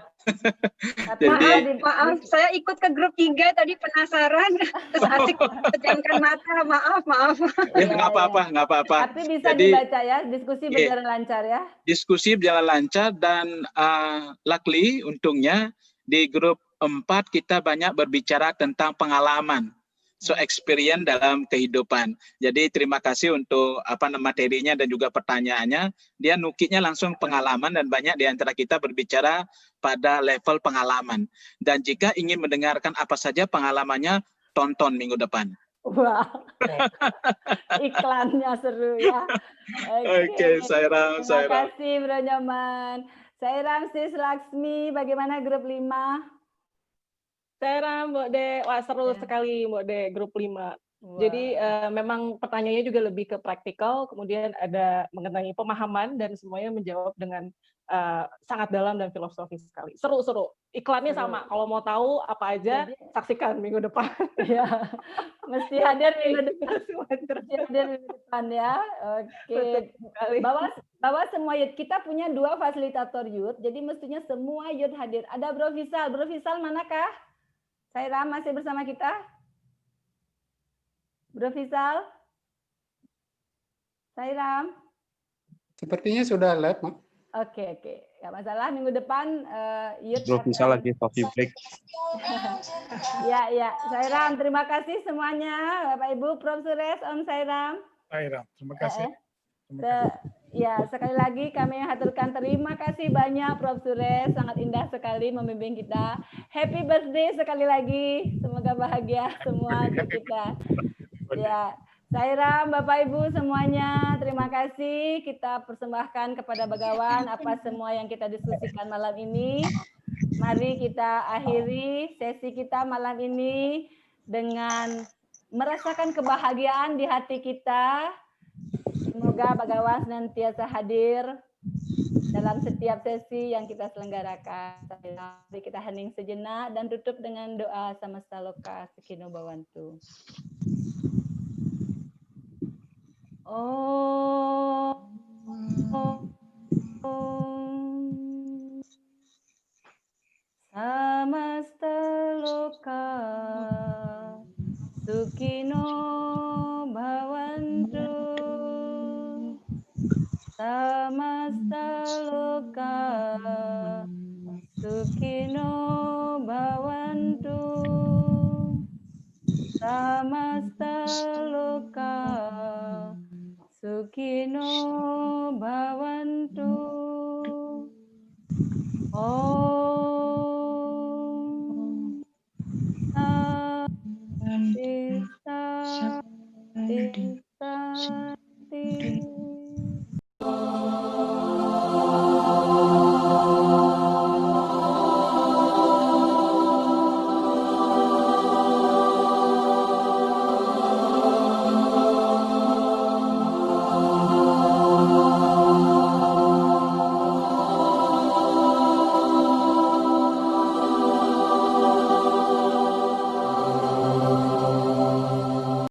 Maaf, saya ikut ke grup 3 tadi penasaran, terus asik pejamkan mata. Maaf. Nggak apa-apa. Tapi bisa dibaca ya, diskusi berjalan lancar ya. Diskusi berjalan lancar dan luckily untungnya di grup 4 kita banyak berbicara tentang pengalaman. So experience dalam kehidupan. Jadi terima kasih untuk materinya dan juga pertanyaannya. Dia nukiknya langsung pengalaman dan banyak di antara kita berbicara pada level pengalaman. Dan jika ingin mendengarkan apa saja pengalamannya, tonton minggu depan. Wah, iklannya seru ya. Oke, Sairam. Terima kasih Bro Nyoman. Sairam, Sis Laksmi, bagaimana grup 5? Sairam, Mbak De. Wah, seru sekali Mbak De, grup 5. Jadi memang pertanyaannya juga lebih ke praktikal, kemudian ada mengenai pemahaman dan semuanya menjawab dengan sangat dalam dan filosofis sekali. Seru-seru. Iklannya sama. Kalau mau tahu apa aja, saksikan minggu depan. Ya, mesti hadir minggu depan. Mesti hadir minggu depan ya. Oke. Bawa semua youth. Kita punya 2 fasilitator youth, jadi mestinya semua youth hadir. Ada Bro Fisal. Bro Fisal manakah? Sairam masih bersama kita? Bro Fisal? Sairam? Sepertinya sudah live, Mak. Oke. Nggak masalah, minggu depan youth Bro Fisal lagi coffee break. Ya. Sairam, terima kasih semuanya. Bapak Ibu, Prof. Suresh, Om Sairam. Sairam, terima kasih. Ya, sekali lagi kami haturkan terima kasih banyak Prof. Suresh, sangat indah sekali membimbing kita. Happy birthday sekali lagi. Semoga bahagia semua untuk kita. Ya, Sairam, Bapak Ibu semuanya, terima kasih. Kita persembahkan kepada Bagawan apa semua yang kita diskusikan malam ini. Mari kita akhiri sesi kita malam ini dengan merasakan kebahagiaan di hati kita. Semoga Bagawan senantiasa hadir dalam setiap sesi yang kita selenggarakan. Mari kita hening sejenak dan tutup dengan doa samasta loka sakino bhavantu. Samasta loka sukino bhavantu. Samasta loka sukino bhavantu. Samasta loka sukino bhavantu. Om